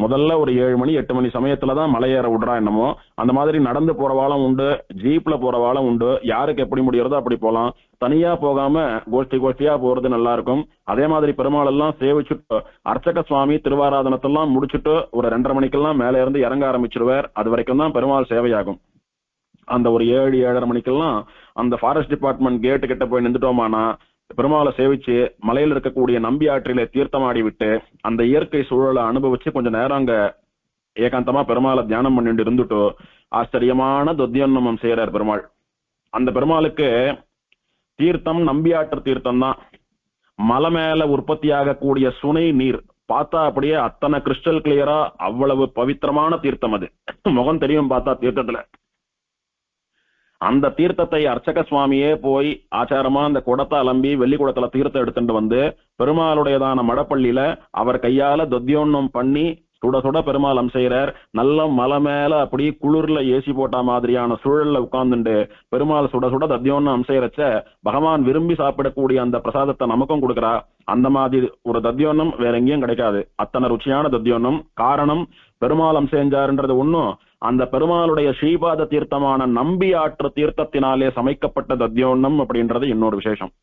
முதல்ல ஒரு 7 மணி 8 மணி சமயத்துலதான் மலையேற விடுறா என்னமோ. அந்த மாதிரி நடந்து போறவாளும் உண்டு, ஜீப்ல போறவாளும் உண்டு. யாருக்கு எப்படி முடியறதோ அப்படி போலாம். தனியா போகாம கோஷ்டியா போறது நல்லா இருக்கும். அதே மாதிரி பெருமாள் எல்லாம் சேவிச்சுட்டு அர்ச்சக சுவாமி திருவாராதனத்தெல்லாம் முடிச்சுட்டு ஒரு 2:30 மணிக்கெல்லாம் மேல இருந்து இறங்க ஆரம்பிச்சிருவார். அது வரைக்கும் தான் பெருமாள் சேவையாகும். அந்த ஒரு 7-7:30 மணிக்கெல்லாம் அந்த ஃபாரஸ்ட் டிபார்ட்மெண்ட் கேட்டு கிட்ட போய் நின்றுட்டோமானா, பெருமாளை சேவிச்சு மலையில இருக்கக்கூடிய நம்பி ஆற்றில தீர்த்தமாடி விட்டு அந்த இயற்கை சூழலை அனுபவிச்சு கொஞ்ச நேரம் அங்க ஏகாந்தமா பெருமாளை தியானம் பண்ணிட்டு இருந்துட்டு ஆச்சரியமான தொத்தியோன்னமம் செய்யறார் பெருமாள். அந்த பெருமாளுக்கு தீர்த்தம் நம்பியாற்று தீர்த்தம் தான். மலை மேல உற்பத்தி ஆகக்கூடிய சுனை நீர் பார்த்தா அப்படியே அத்தனை கிறிஸ்டல் கிளியரா அவ்வளவு பவித்திரமான தீர்த்தம். அது முகம் தெரியும் பார்த்தா தீர்த்தத்துல. அந்த தீர்த்தத்தை அர்ச்சக சுவாமியே போய் ஆச்சாரமா அந்த குடத்தை அலம்பி வெள்ளி குடத்துல தீர்த்தம் எடுத்துட்டு வந்து பெருமாளுடையதான மடப்பள்ளியில அவர் கையால தொத்தியோன்னம் பண்ணி சுட சுட பெருமாள் செய்யறார். நல்ல மலை மேல அப்படி குளிர்ல ஏசி போட்ட மாதிரியான சூழல்ல உட்கார்ந்துட்டு பெருமாள் சுட சுட தத்தியோன்னம் செய்யறச்ச பகவான் விரும்பி சாப்பிடக்கூடிய அந்த பிரசாதத்தை நமக்கும் கொடுக்குறா. அந்த மாதிரி ஒரு தத்தியோன்னம் வேற எங்கேயும் கிடைக்காது. அத்தனை ருச்சியான தத்தியோன்னம். காரணம், பெருமாள் செஞ்சாருன்றது ஒண்ணும், அந்த பெருமாளுடைய ஸ்ரீபாத தீர்த்தமான நம்பி ஆற்று தீர்த்தத்தினாலே சமைக்கப்பட்ட தத்தியோன்னம் அப்படின்றது இன்னொரு விசேஷம்.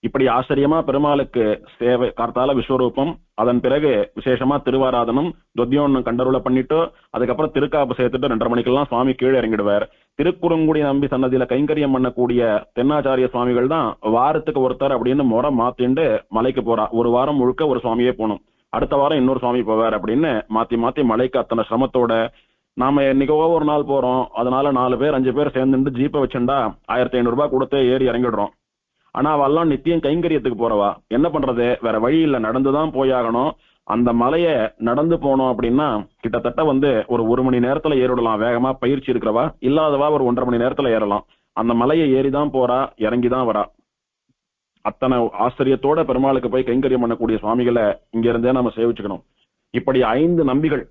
இப்படி ஆச்சரியமா பெருமாளுக்கு சேவை கார்த்தால விஸ்வரூபம், அதன் பிறகு விசேஷமா திருவாராதனம், தொத்தியோன்னம் கண்டருளை பண்ணிட்டு அதுக்கப்புறம் திருக்காப்பு சேர்த்துட்டு 2:30 மணிக்கெல்லாம் சுவாமி கீழே இறங்கிடுவார். திருக்குறுங்குடி நம்பி சன்னதியில கைங்கரியம் பண்ணக்கூடிய தென்னாச்சாரிய சுவாமிகள் தான் வாரத்துக்கு ஒருத்தர் அப்படின்னு முறை மாத்திண்டு மலைக்கு போறா. ஒரு வாரம் முழுக்க ஒரு சுவாமியே போகணும், அடுத்த வாரம் இன்னொரு சுவாமி போவார் அப்படின்னு மாத்தி மாத்தி மலைக்கு அத்தனை சிரமத்தோட. நாம என்னைக்கோ ஒரு நாள் போறோம், அதனால 4 பேர் 5 பேர் சேர்ந்துட்டு ஜீப்பை வச்சுண்டா 1500 ரூபாய் கொடுத்து ஏறி இறங்கிடுறோம். ஆனா அவெல்லாம் நித்தியம் கைங்கரியத்துக்கு போறவா. என்ன பண்றது, வேற வழி இல்ல, நடந்துதான் போயாகணும். அந்த மலைய நடந்து போனோம் அப்படின்னா கிட்டத்தட்ட ஒரு 1 மணி நேரத்துல ஏறிடலாம். வேகமா பயிற்சி இருக்கிறவா, இல்லாதவா ஒரு 1.5 மணி நேரத்துல ஏறலாம். அந்த மலையை ஏறிதான் போறா, இறங்கிதான் வரா. அத்தனை ஆச்சரியத்தோட பெருமாளுக்கு போய் கைங்கரியம் பண்ணக்கூடிய சுவாமிகளை இங்க இருந்தே நம்ம சேவிச்சுக்கணும். இப்படி 5 நம்பிகள்,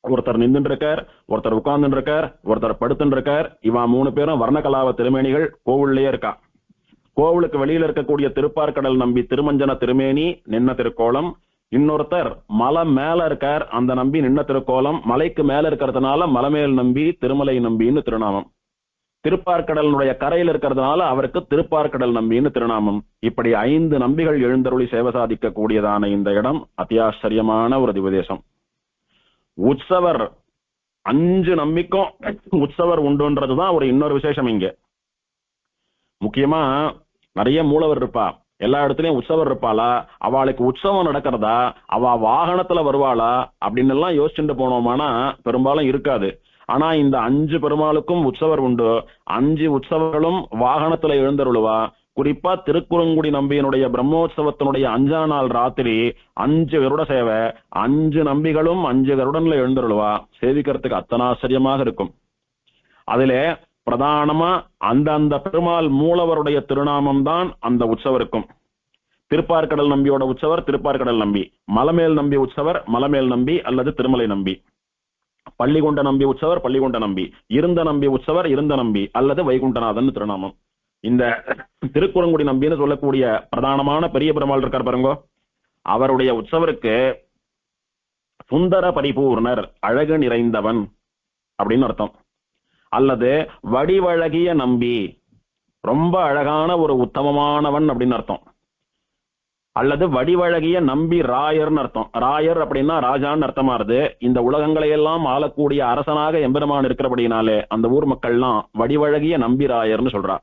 ஒருத்தர் நின்றுட்டு இருக்கார், ஒருத்தர் உட்கார்ந்துட்டு இருக்கார், ஒருத்தர் படுத்துட்டு இருக்கார். இவன் 3 பேரும் வர்ணகலாவ திருமேனிகள் கோவில்லயே இருக்கா. கோவிலுக்கு வெளியில இருக்கக்கூடிய திருப்பார்கடல் நம்பி திருமஞ்சன திருமேனி, நின்ன திருக்கோலம். இன்னொருத்தர் மலை மேல இருக்கார், அந்த நம்பி நின்ன திருக்கோலம். மலைக்கு மேல இருக்கிறதுனால மலைமேல் நம்பி திருமலை நம்பின்னு திருநாமம். திருப்பார்கடலுடைய கரையில் இருக்கிறதுனால அவருக்கு திருப்பார்கடல் நம்பின்னு திருநாமம். இப்படி 5 நம்பிகள் எழுந்தருளி சேவை சாதிக்க கூடியதான இந்த இடம் அத்தியாச்சரியமான ஒரு திவதேசம். உற்சவர் 5 நம்பிக்கும் உற்சவர் உண்டுன்றதுதான் ஒரு இன்னொரு விசேஷம். இங்க முக்கியமா நிறைய மூலவர் இருப்பா, எல்லா இடத்துலயும் உற்சவர் இருப்பாளா, அவளுக்கு உற்சவம் நடக்கிறதா, அவ வாகனத்துல வருவாளா அப்படின்னு எல்லாம் யோசிச்சுட்டு போனோமானா பெரும்பாலும் இருக்காது. ஆனா இந்த 5 பெருமாளுக்கும் உற்சவர் உண்டு. 5 உற்சவர்களும் வாகனத்துல எழுந்தருளுவா. குறிப்பா திருக்குறுங்குடி நம்பியினுடைய பிரம்மோற்சவத்தினுடைய 5ஆம் நாள் ராத்திரி 5 கருட சேவை, 5 நம்பிகளும் 5 கருடன்ல எழுந்தருளுவா. சேவிக்கிறதுக்கு அத்தனை ஆச்சரியமாக இருக்கும். அதிலே பிரதானமா அந்த பெருமாள் மூலவருடைய திருநாமம் தான் அந்த உற்சவருக்கும். திருப்பார்கடல் நம்பியோட உற்சவர் திருப்பார்கடல் நம்பி, மலமேல் நம்பி உற்சவர் மலமேல் நம்பி அல்லது திருமலை நம்பி, பள்ளிகொண்ட நம்பி உற்சவர் பள்ளிகொண்ட நம்பி, இருந்த நம்பி உற்சவர் இருந்த நம்பி அல்லது வைகுண்டநாதன் திருநாமம். இந்த திருக்குறங்குடி நம்பின்னு சொல்லக்கூடிய பிரதானமான பெரிய பெருமாள் இருக்கார் பாருங்க, அவருடைய உற்சவருக்கு சுந்தர பரிபூர்ணர், அழகு நிறைந்தவன் அப்படின்னு அர்த்தம். அல்லது வடிவழகிய நம்பி, ரொம்ப அழகான ஒரு உத்தமமானவன் அப்படின்னு அர்த்தம். அல்லது வடிவழகிய நம்பி ராயர்னு அர்த்தம். ராயர் அப்படின்னா ராஜான்னு அர்த்தமாறுது. இந்த உலகங்களை எல்லாம் ஆளக்கூடிய அரசனாக எம்பெருமான் இருக்கிறபடினாலே அந்த ஊர் மக்கள்லாம் வடிவழகிய நம்பி ராயர்னு சொல்றா.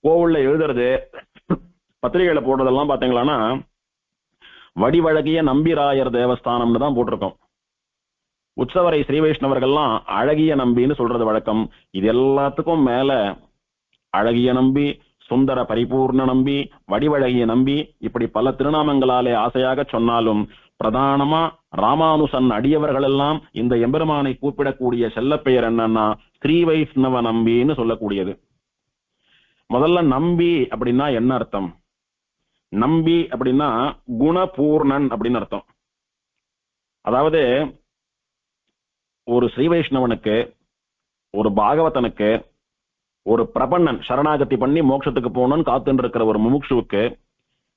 கோவில்ல எழுதுறது, பத்திரிகையில போடுறதெல்லாம் பாத்தீங்களான்னா வடிவழகிய நம்பிராயர் தேவஸ்தானம்னு தான் போட்டிருக்கோம். உற்சவரை ஸ்ரீ வைஷ்ணவர்கள்லாம் அழகிய நம்பின்னு சொல்றது வழக்கம். இது எல்லாத்துக்கும் மேல அழகிய நம்பி, சுந்தர பரிபூர்ண நம்பி, வடிவழகிய நம்பி, இப்படி பல திருநாமங்களாலே ஆசையாக சொன்னாலும் பிரதானமா ராமானுசன் அடியவர்கள் எல்லாம் இந்த எம்பெருமானை கூப்பிடக்கூடிய செல்ல பெயர் என்னன்னா ஸ்ரீ வைஷ்ணவ நம்பின்னு சொல்லக்கூடியது. முதல்ல நம்பி அப்படின்னா என்ன அர்த்தம்? நம்பி அப்படின்னா குணபூர்ணன் அப்படின்னு அர்த்தம். அதாவது ஒரு ஸ்ரீ வைஷ்ணவனுக்கு, ஒரு பாகவதனுக்கு, ஒரு பிரபன்னன் சரணாகதி பண்ணி மோட்சத்துக்கு போகணும்னு காத்துட்டு இருக்கிற ஒரு முமுட்சுவுக்கு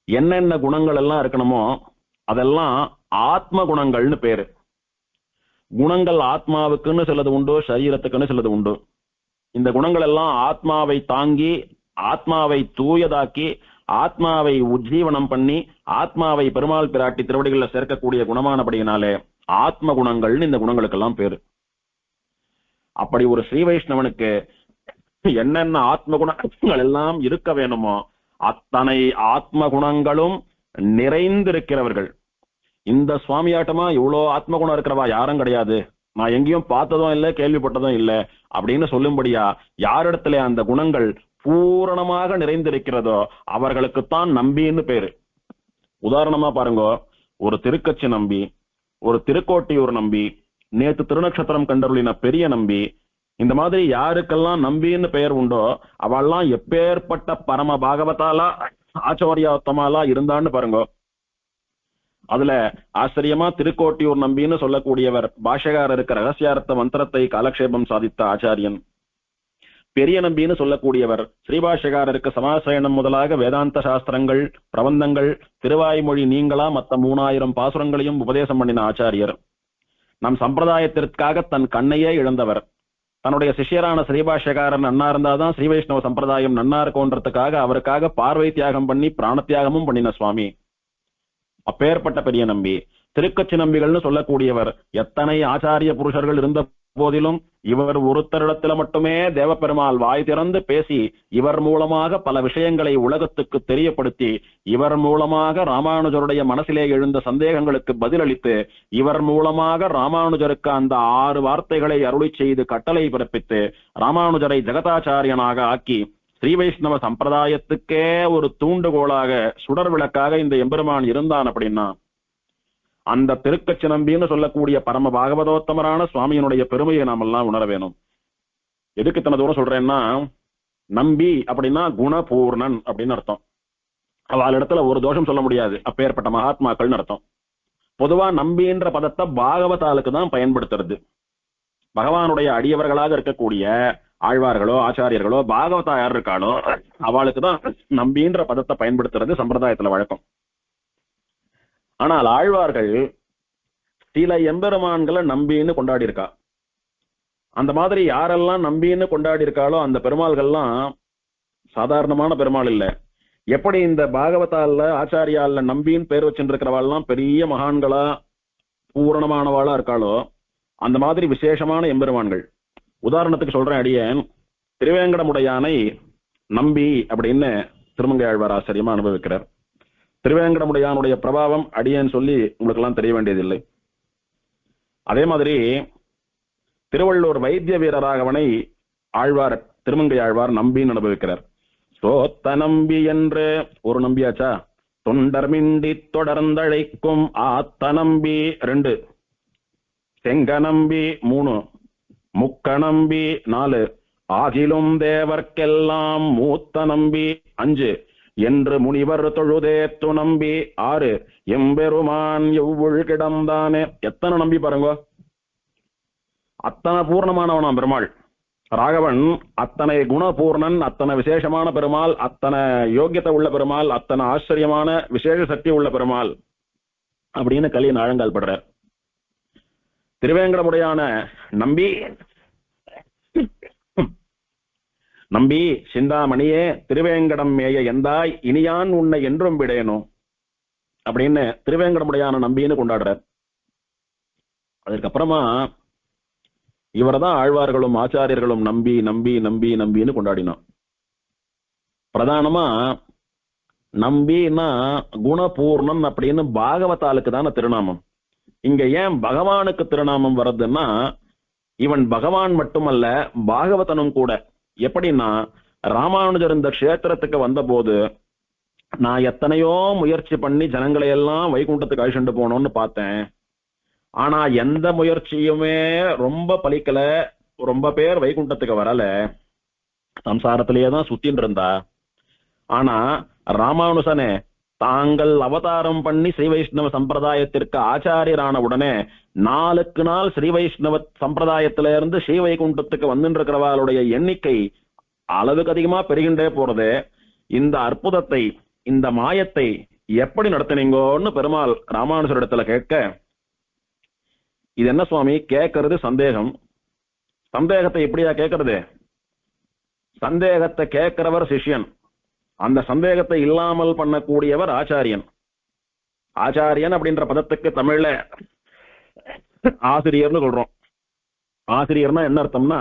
என்னென்ன குணங்கள் எல்லாம் இருக்கணுமோ அதெல்லாம் ஆத்ம குணங்கள்னு பேரு. குணங்கள் ஆத்மாவுக்குன்னு சிலது உண்டு, சரீரத்துக்குன்னு சிலது உண்டு. இந்த குணங்கள் எல்லாம் ஆத்மாவை தாங்கி, ஆத்மாவை தூயதாக்கி, ஆத்மாவை உஜ்ஜீவனம் பண்ணி, ஆத்மாவை பெருமாள் பிராட்டி திருவடிகள்ல சேர்க்கக்கூடிய குணமானபடியினாலே ஆத்ம குணங்கள்னு இந்த குணங்களுக்கெல்லாம் பேரு. அப்படி ஒரு ஸ்ரீ வைஷ்ணவனுக்கு என்னென்ன ஆத்ம குணங்கள் எல்லாம் இருக்க வேணுமோ அத்தனை ஆத்ம குணங்களும் நிறைந்திருக்கிறவர்கள். இந்த சுவாமியாட்டமா இவ்வளோ ஆத்ம குணம் இருக்கிறவா யாரும் கிடையாது, நான் எங்கேயும் பார்த்ததும் இல்லை கேள்விப்பட்டதும் இல்லை அப்படின்னு சொல்லும்படியா யாரிடத்துல அந்த குணங்கள் பூரணமாக நிறைந்திருக்கிறதோ அவர்களுக்குத்தான் நம்பின்னு பேரு. உதாரணமா பாருங்க, ஒரு திருக்கச்சி நம்பி, ஒரு திருக்கோட்டியூர் நம்பி, நேத்து திருநட்சத்திரம் கண்டருளின பெரிய நம்பி, இந்த மாதிரி யாருக்கெல்லாம் நம்பின்னு பெயர் உண்டோ அவெல்லாம் எப்பேற்பட்ட பரம பாகவதாலா ஆச்சோரியோத்தமாலா இருந்தான்னு பாருங்க. அதுல ஆச்சரியமா திருக்கோட்டியூர் நம்பின்னு சொல்லக்கூடியவர் பாஷகாரருக்கு ரகசியார்த்த மந்திரத்தை காலக்ஷேபம் சாதித்த ஆச்சாரியன். பெரிய நம்பின்னு சொல்லக்கூடியவர் ஸ்ரீபாஷகாரருக்கு சமாசயனம் முதலாக வேதாந்த சாஸ்திரங்கள், பிரபந்தங்கள், திருவாய்மொழி நீங்களா மத்த 3000 பாசுரங்களையும் உபதேசம் பண்ணின ஆச்சாரியர். நம் சம்பிரதாயத்திற்காக தன் கண்ணையே இழந்தவர். தன்னுடைய சிஷ்யரான ஸ்ரீபாஷகாரன் நன்னா இருந்தாதான் ஸ்ரீ வைஷ்ணவ சம்பிரதாயம் நன்னா இருக்கும்ன்றதுக்காக அவருக்காக பார்வை தியாகம் பண்ணி பிராண தியாகமும் பண்ணின சுவாமி. அப்பேற்பட்ட பெரிய நம்பி. திருக்கச்சி நம்பிகள்னு சொல்லக்கூடியவர் எத்தனை ஆச்சாரிய புருஷர்கள் இருந்த போதிலும் இவர் ஒருத்தரிடத்துல மட்டுமே தேவப்பெருமாள் வாய் திறந்து பேசி இவர் மூலமாக பல விஷயங்களை உலகத்துக்கு தெரியப்படுத்தி, இவர் மூலமாக ராமானுஜருடைய மனசிலே எழுந்த சந்தேகங்களுக்கு பதிலளித்து, இவர் மூலமாக ராமானுஜருக்கு அந்த 6 வார்த்தைகளை அருளி செய்து கட்டளை பிறப்பித்து ராமானுஜரை ஜெகதாச்சாரியனாக ஆக்கி ஸ்ரீ வைஷ்ணவ சம்பிரதாயத்துக்கே ஒரு தூண்டுகோலாக சுடர் விளக்காக இந்த எம்பெருமான் இருந்தான். அப்படின்னா அந்த திருக்கச்சி நம்பின்னு சொல்லக்கூடிய பரம பாகவதோத்தமரான சுவாமியினுடைய பெருமையை நாம் எல்லாம் உணர வேணும். எதுக்கு இத்தனை தூரம் சொல்றேன்னா, நம்பி அப்படின்னா குணபூர்ணன் அப்படின்னு அர்த்தம். அவள் இடத்துல ஒரு தோஷம் சொல்ல முடியாது, அப்பேற்பட்ட மகாத்மாக்கள்னு அர்த்தம். பொதுவா நம்பின்ற பதத்தை பாகவதாலுக்கு தான் பயன்படுத்துறது. பகவானுடைய அடியவர்களாக இருக்கக்கூடிய ஆழ்வார்களோ ஆச்சாரியர்களோ பாகவதா யார் இருக்காளோ அவளுக்கு தான் நம்பின்ற பதத்தை பயன்படுத்துறது சம்பிரதாயத்துல வழக்கம். ஆனால் ஆழ்வார்கள் சில எம்பெருமான்களை நம்பின்னு கொண்டாடி இருக்கா. அந்த மாதிரி யாரெல்லாம் நம்பின்னு கொண்டாடி இருக்காளோ அந்த பெருமாள்கள்லாம் சாதாரணமான பெருமாள் இல்ல. எப்படி இந்த பாகவதால ஆச்சாரியால நம்பின்னு பேர் வச்சுட்டு இருக்கிறவாள்லாம் பெரிய மகான்களா பூரணமானவாளா இருக்காளோ அந்த மாதிரி விசேஷமான எம்பெருமான்கள். உதாரணத்துக்கு சொல்றேன், அடியேன் திருவேங்கடமுடையானை நம்பி அப்படின்னு திருமங்கை ஆழ்வார் ஆச்சரியமா அனுபவிக்கிறார். திருவேங்கடமுடையானுடைய பிரபாவம் அடியேன்னு சொல்லி உங்களுக்கு எல்லாம் தெரிய வேண்டியதில்லை. அதே மாதிரி திருவள்ளூர் வைத்திய வீரராகவனை ஆழ்வார், திருமங்கை ஆழ்வார் நம்பின்னு அனுபவிக்கிறார். சோத்த நம்பி என்று ஒரு நம்பியாச்சா, தொண்டர் மிண்டி தொடர்ந்தழைக்கும் ஆத்த நம்பி 2, செங்க நம்பி 3, முக்க நம்பி 4, ஆகிலும் தேவர்க்கெல்லாம் மூத்த நம்பி 5 என்று முனிவர் தொழுதேத்து நம்பி 6, எம்பெருமான் எவ்வுள் கிடந்தானே. எத்தனை நம்பி பாருங்க, அத்தனை பூர்ணமானவனாம் பெருமாள். ராகவன் அத்தனை குணபூர்ணன், அத்தனை விசேஷமான பெருமாள், அத்தனை யோக்கியத்தை உள்ள பெருமாள், அத்தனை ஆச்சரியமான விசேஷ சக்தி உள்ள பெருமாள் அப்படின்னு கலியன் ஆழங்கால் படுறார். திருவேங்கடமுடையான நம்பி நம்பி சிந்தாமணியே திருவேங்கடம் மேய எந்தாய் இனியான் உன்னை என்றும் விடேனோ அப்படின்னு திருவேங்கடமுடையான நம்பின்னு கொண்டாடுறார். அதுக்கப்புறமா இவர்தான் ஆழ்வார்களும் ஆச்சாரியர்களும் நம்பி நம்பி நம்பி நம்பின்னு கொண்டாடினோம். பிரதானமா நம்பின்னா குணபூர்ணன் அப்படின்னு பாகவதாலுக்கு தானே திருநாமம். இங்க ஏன் பகவானுக்கு திருநாமம் வர்றதுன்னா, இவன் பகவான் மட்டுமல்ல பாகவதனும் கூட. எப்படின்னா, ராமானுஜர் இந்த கஷேத்திரத்துக்கு வந்த போது நான் எத்தனையோ முயற்சி பண்ணி ஜனங்களை எல்லாம் வைகுண்டத்துக்கு அழிச்சுட்டு போனோம்னு பார்த்தேன். ஆனா எந்த முயற்சியுமே ரொம்ப பலிக்கல, ரொம்ப பேர் வைகுண்டத்துக்கு வரல, சம்சாரத்திலேயே தான் சுத்தின்னு இருந்தா. ஆனா ராமானுசனே தாங்கள் அவதாரம் பண்ணி ஸ்ரீ வைஷ்ணவ சம்பிரதாயத்திற்கு ஆச்சாரியரான உடனே நாளுக்கு நாள் ஸ்ரீ வைஷ்ணவ சம்பிரதாயத்தில இருந்து ஸ்ரீ வைகுண்டத்துக்கு வந்துட்டு இருக்கிறவாளுடைய எண்ணிக்கை அளவுக்கு அதிகமா பெருகின்றே போறது. இந்த அற்புதத்தை, இந்த மாயத்தை எப்படி நடத்தினீங்கோன்னு பெருமாள் ராமானுஜரிடத்துல கேட்க, இது என்ன சுவாமி கேட்கறது சந்தேகம். சந்தேகத்தை எப்படியா கேட்கறது? சந்தேகத்தை கேட்கிறவர் சிஷ்யன், அந்த சந்தேகத்தை இல்லாமல் பண்ணக்கூடியவர் ஆச்சாரியன். ஆச்சாரியன் அப்படின்ற பதத்துக்கு தமிழ்ல ஆசிரியர்னு சொல்றோம். ஆசிரியர்னா என்ன அர்த்தம்னா,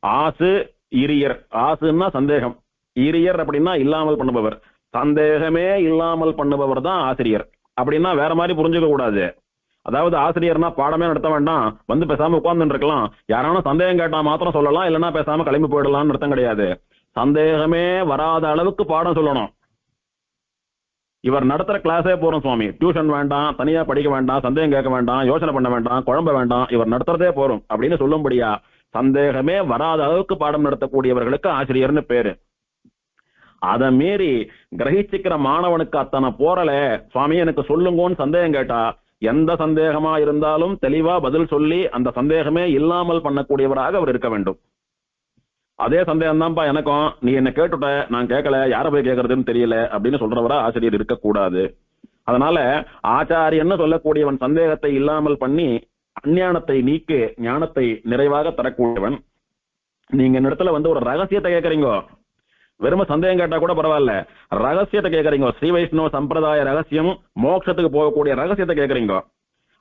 ஆசு இரியர். ஆசுன்னா சந்தேகம், இரியர் அப்படின்னா இல்லாமல் பண்ணுபவர். சந்தேகமே இல்லாமல் பண்ணுபவர் தான் ஆசிரியர். அப்படின்னா வேற மாதிரி புரிஞ்சுக்க கூடாது. அதாவது ஆசிரியர்னா பாடமே நடத்த வேண்டாம், வந்து பேசாம உட்கார்ந்து இருக்கலாம், யாரான சந்தேகம் கேட்டா மாத்திரம் சொல்லலாம், இல்லைன்னா பேசாம கிளம்பி போயிடலாம்னு அர்த்தம் கிடையாது. சந்தேகமே வராத அளவுக்கு பாடம் சொல்லணும். இவர் நடத்துற கிளாஸே போறோம் சுவாமி, டியூஷன் வேண்டாம், தனியா படிக்க வேண்டாம், சந்தேகம் கேட்க வேண்டாம், யோசனை பண்ண வேண்டாம், குழம்ப வேண்டாம், இவர் நடத்துறதே போறோம் அப்படின்னு சொல்லும்படியா சந்தேகமே வராத அளவுக்கு பாடம் நடத்தக்கூடியவர்களுக்கு ஆசிரியர்னு பேரு. அதை மீறி கிரகிச்சுக்கிற மாணவனுக்கு அத்தனை போறல, சுவாமி எனக்கு சொல்லுங்கன்னு சந்தேகம் கேட்டா எந்த சந்தேகமா இருந்தாலும் தெளிவா பதில் சொல்லி அந்த சந்தேகமே இல்லாமல் பண்ணக்கூடியவராக அவர் இருக்க வேண்டும். அதே சந்தேகம் தான்ப்பா எனக்கும், நீ என்ன கேட்டுட்ட, நான் கேட்கல, யார போய் கேட்கறதுன்னு தெரியல அப்படின்னு சொல்றவரா ஆசிரியர் இருக்கக்கூடாது. அதனால ஆச்சாரியன்னு சொல்லக்கூடியவன் சந்தேகத்தை இல்லாமல் பண்ணி அஞ்ஞானத்தை நீக்கி ஞானத்தை நிறைவாக தரக்கூடியவன். நீங்க இந்த இடத்துல வந்து ஒரு ரகசியத்தை கேட்கறீங்க, வெறும சந்தேகம் கேட்டா கூட பரவாயில்ல, ரகசியத்தை கேட்கறீங்க. ஸ்ரீ வைஷ்ணவ சம்பிரதாய ரகசியம், மோட்சத்துக்கு போகக்கூடிய ரகசியத்தை கேட்கறீங்க.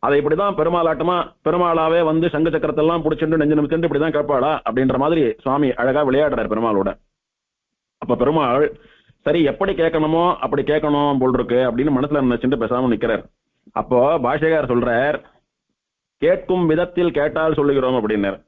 அதை இப்படிதான் பெருமாளாட்டமா பெருமாளாவே வந்து சங்கு சக்கரத்தை எல்லாம் பிடிச்சிட்டு நெஞ்சு நிமிச்சுட்டு இப்படிதான் கேட்பாளா அப்படின்ற மாதிரி சுவாமி அழகா விளையாடுறாரு பெருமாளோட. அப்ப பெருமாள் சரி எப்படி கேட்கணுமோ அப்படி கேட்கணும் போல் இருக்கு அப்படின்னு மனசுல நினைச்சுட்டு பேசாம நிக்கிறார். அப்போ பாஷையார் சொல்றார், கேட்கும் விதத்தில் கேட்டால் சொல்லுகிறோம் அப்படின்னார்.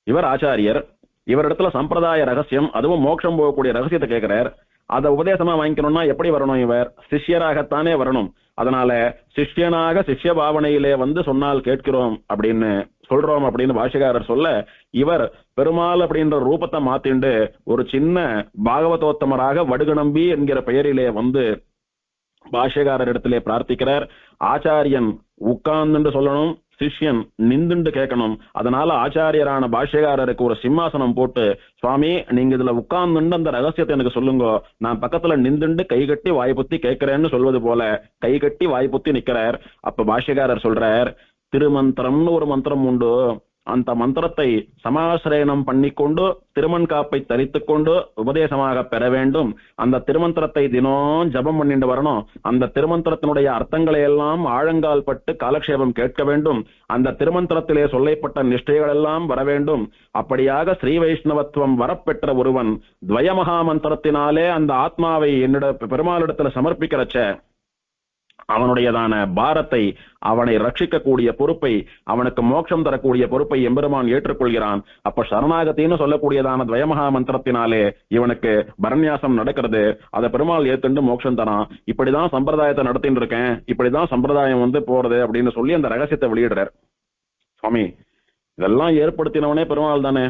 இவர் ஆச்சாரியர், இவரிடத்துல சம்பிரதாய ரகசியம், அதுவும் மோட்சம் போகக்கூடிய ரகசியத்தை கேட்கிறார். அதை உபதேசமா வாங்கிக்கணும்னா எப்படி வரணும்? இவர் சிஷ்யராகத்தானே வரணும். அதனால சிஷ்யனாக சிஷ்ய பாவனையிலே வந்து சொன்னால் கேட்கிறோம் அப்படின்னு சொல்றோம் அப்படின்னு பாஷகாரர் சொல்ல, இவர் பெருமாள் அப்படின்ற ரூபத்தை மாத்திண்டு ஒரு சின்ன பாகவதோத்தமராக வடுகநம்பி என்கிற பெயரிலே வந்து பாஷகாரர் இடத்திலே பிரார்த்திக்கிறார். ஆச்சாரியன் உட்கார்ந்து சொல்லணும், சிஷ்யன் நிந்துண்டு கேட்கணும். அதனால ஆச்சாரியரான பாஷ்யகாரருக்கு ஒரு சிம்மாசனம் போட்டு, சுவாமி நீங்க இதுல உட்கார்ந்து அந்த ரகசியத்தை எனக்கு சொல்லுங்க, நான் பக்கத்துல நிந்துண்டு கைகட்டி வாய்ப்புத்தி கேட்கிறேன்னு சொல்வது போல கைகட்டி வாய்ப்புத்தி நிக்கிறார். அப்ப பாஷ்யகாரர் சொல்றார், திருமந்திரம்னு ஒரு மந்திரம் உண்டு, அந்த மந்திரத்தை சமாசிரயணம் பண்ணிக்கொண்டு திருமண் காப்பை தரித்துக் கொண்டு உபதேசமாக பெற வேண்டும். அந்த திருமந்திரத்தை தினம் ஜபம் பண்ணிட்டு வரணும். அந்த திருமந்திரத்தினுடைய அர்த்தங்களை எல்லாம் ஆழங்கால் பட்டு காலக்ஷேபம் கேட்க வேண்டும். அந்த திருமந்திரத்திலே சொல்லப்பட்ட நிஷ்டைகள் எல்லாம் வர வேண்டும். அப்படியாக ஸ்ரீ வைஷ்ணவத்துவம் வரப்பெற்ற ஒருவன் துவயமகா மந்திரத்தினாலே அந்த ஆத்மாவை பெருமாளிடத்துல சமர்ப்பிக்கிறச்ச அவனுடையதான பாரத்தை, அவனை ரட்சிக்கக்கூடிய பொறுப்பை, அவனுக்கு மோட்சம் தரக்கூடிய பொறுப்பை எம்பெருமான் ஏற்றுக்கொள்கிறான். அப்ப சரணாகத்தின்னு சொல்லக்கூடியதான துவயமகா மந்திரத்தினாலே இவனுக்கு பரநியாசம் நடக்கிறது. அதை பெருமாள் ஏத்துண்டு மோட்சம் தரான். இப்படிதான் சம்பிரதாயத்தை நடத்தின்னு இருக்கேன், இப்படிதான் சம்பிரதாயம் வந்து போறது அப்படின்னு சொல்லி அந்த ரகசியத்தை வெளியிடுறார். சுவாமி இதெல்லாம் ஏற்படுத்தினவனே பெருமாள் தானே.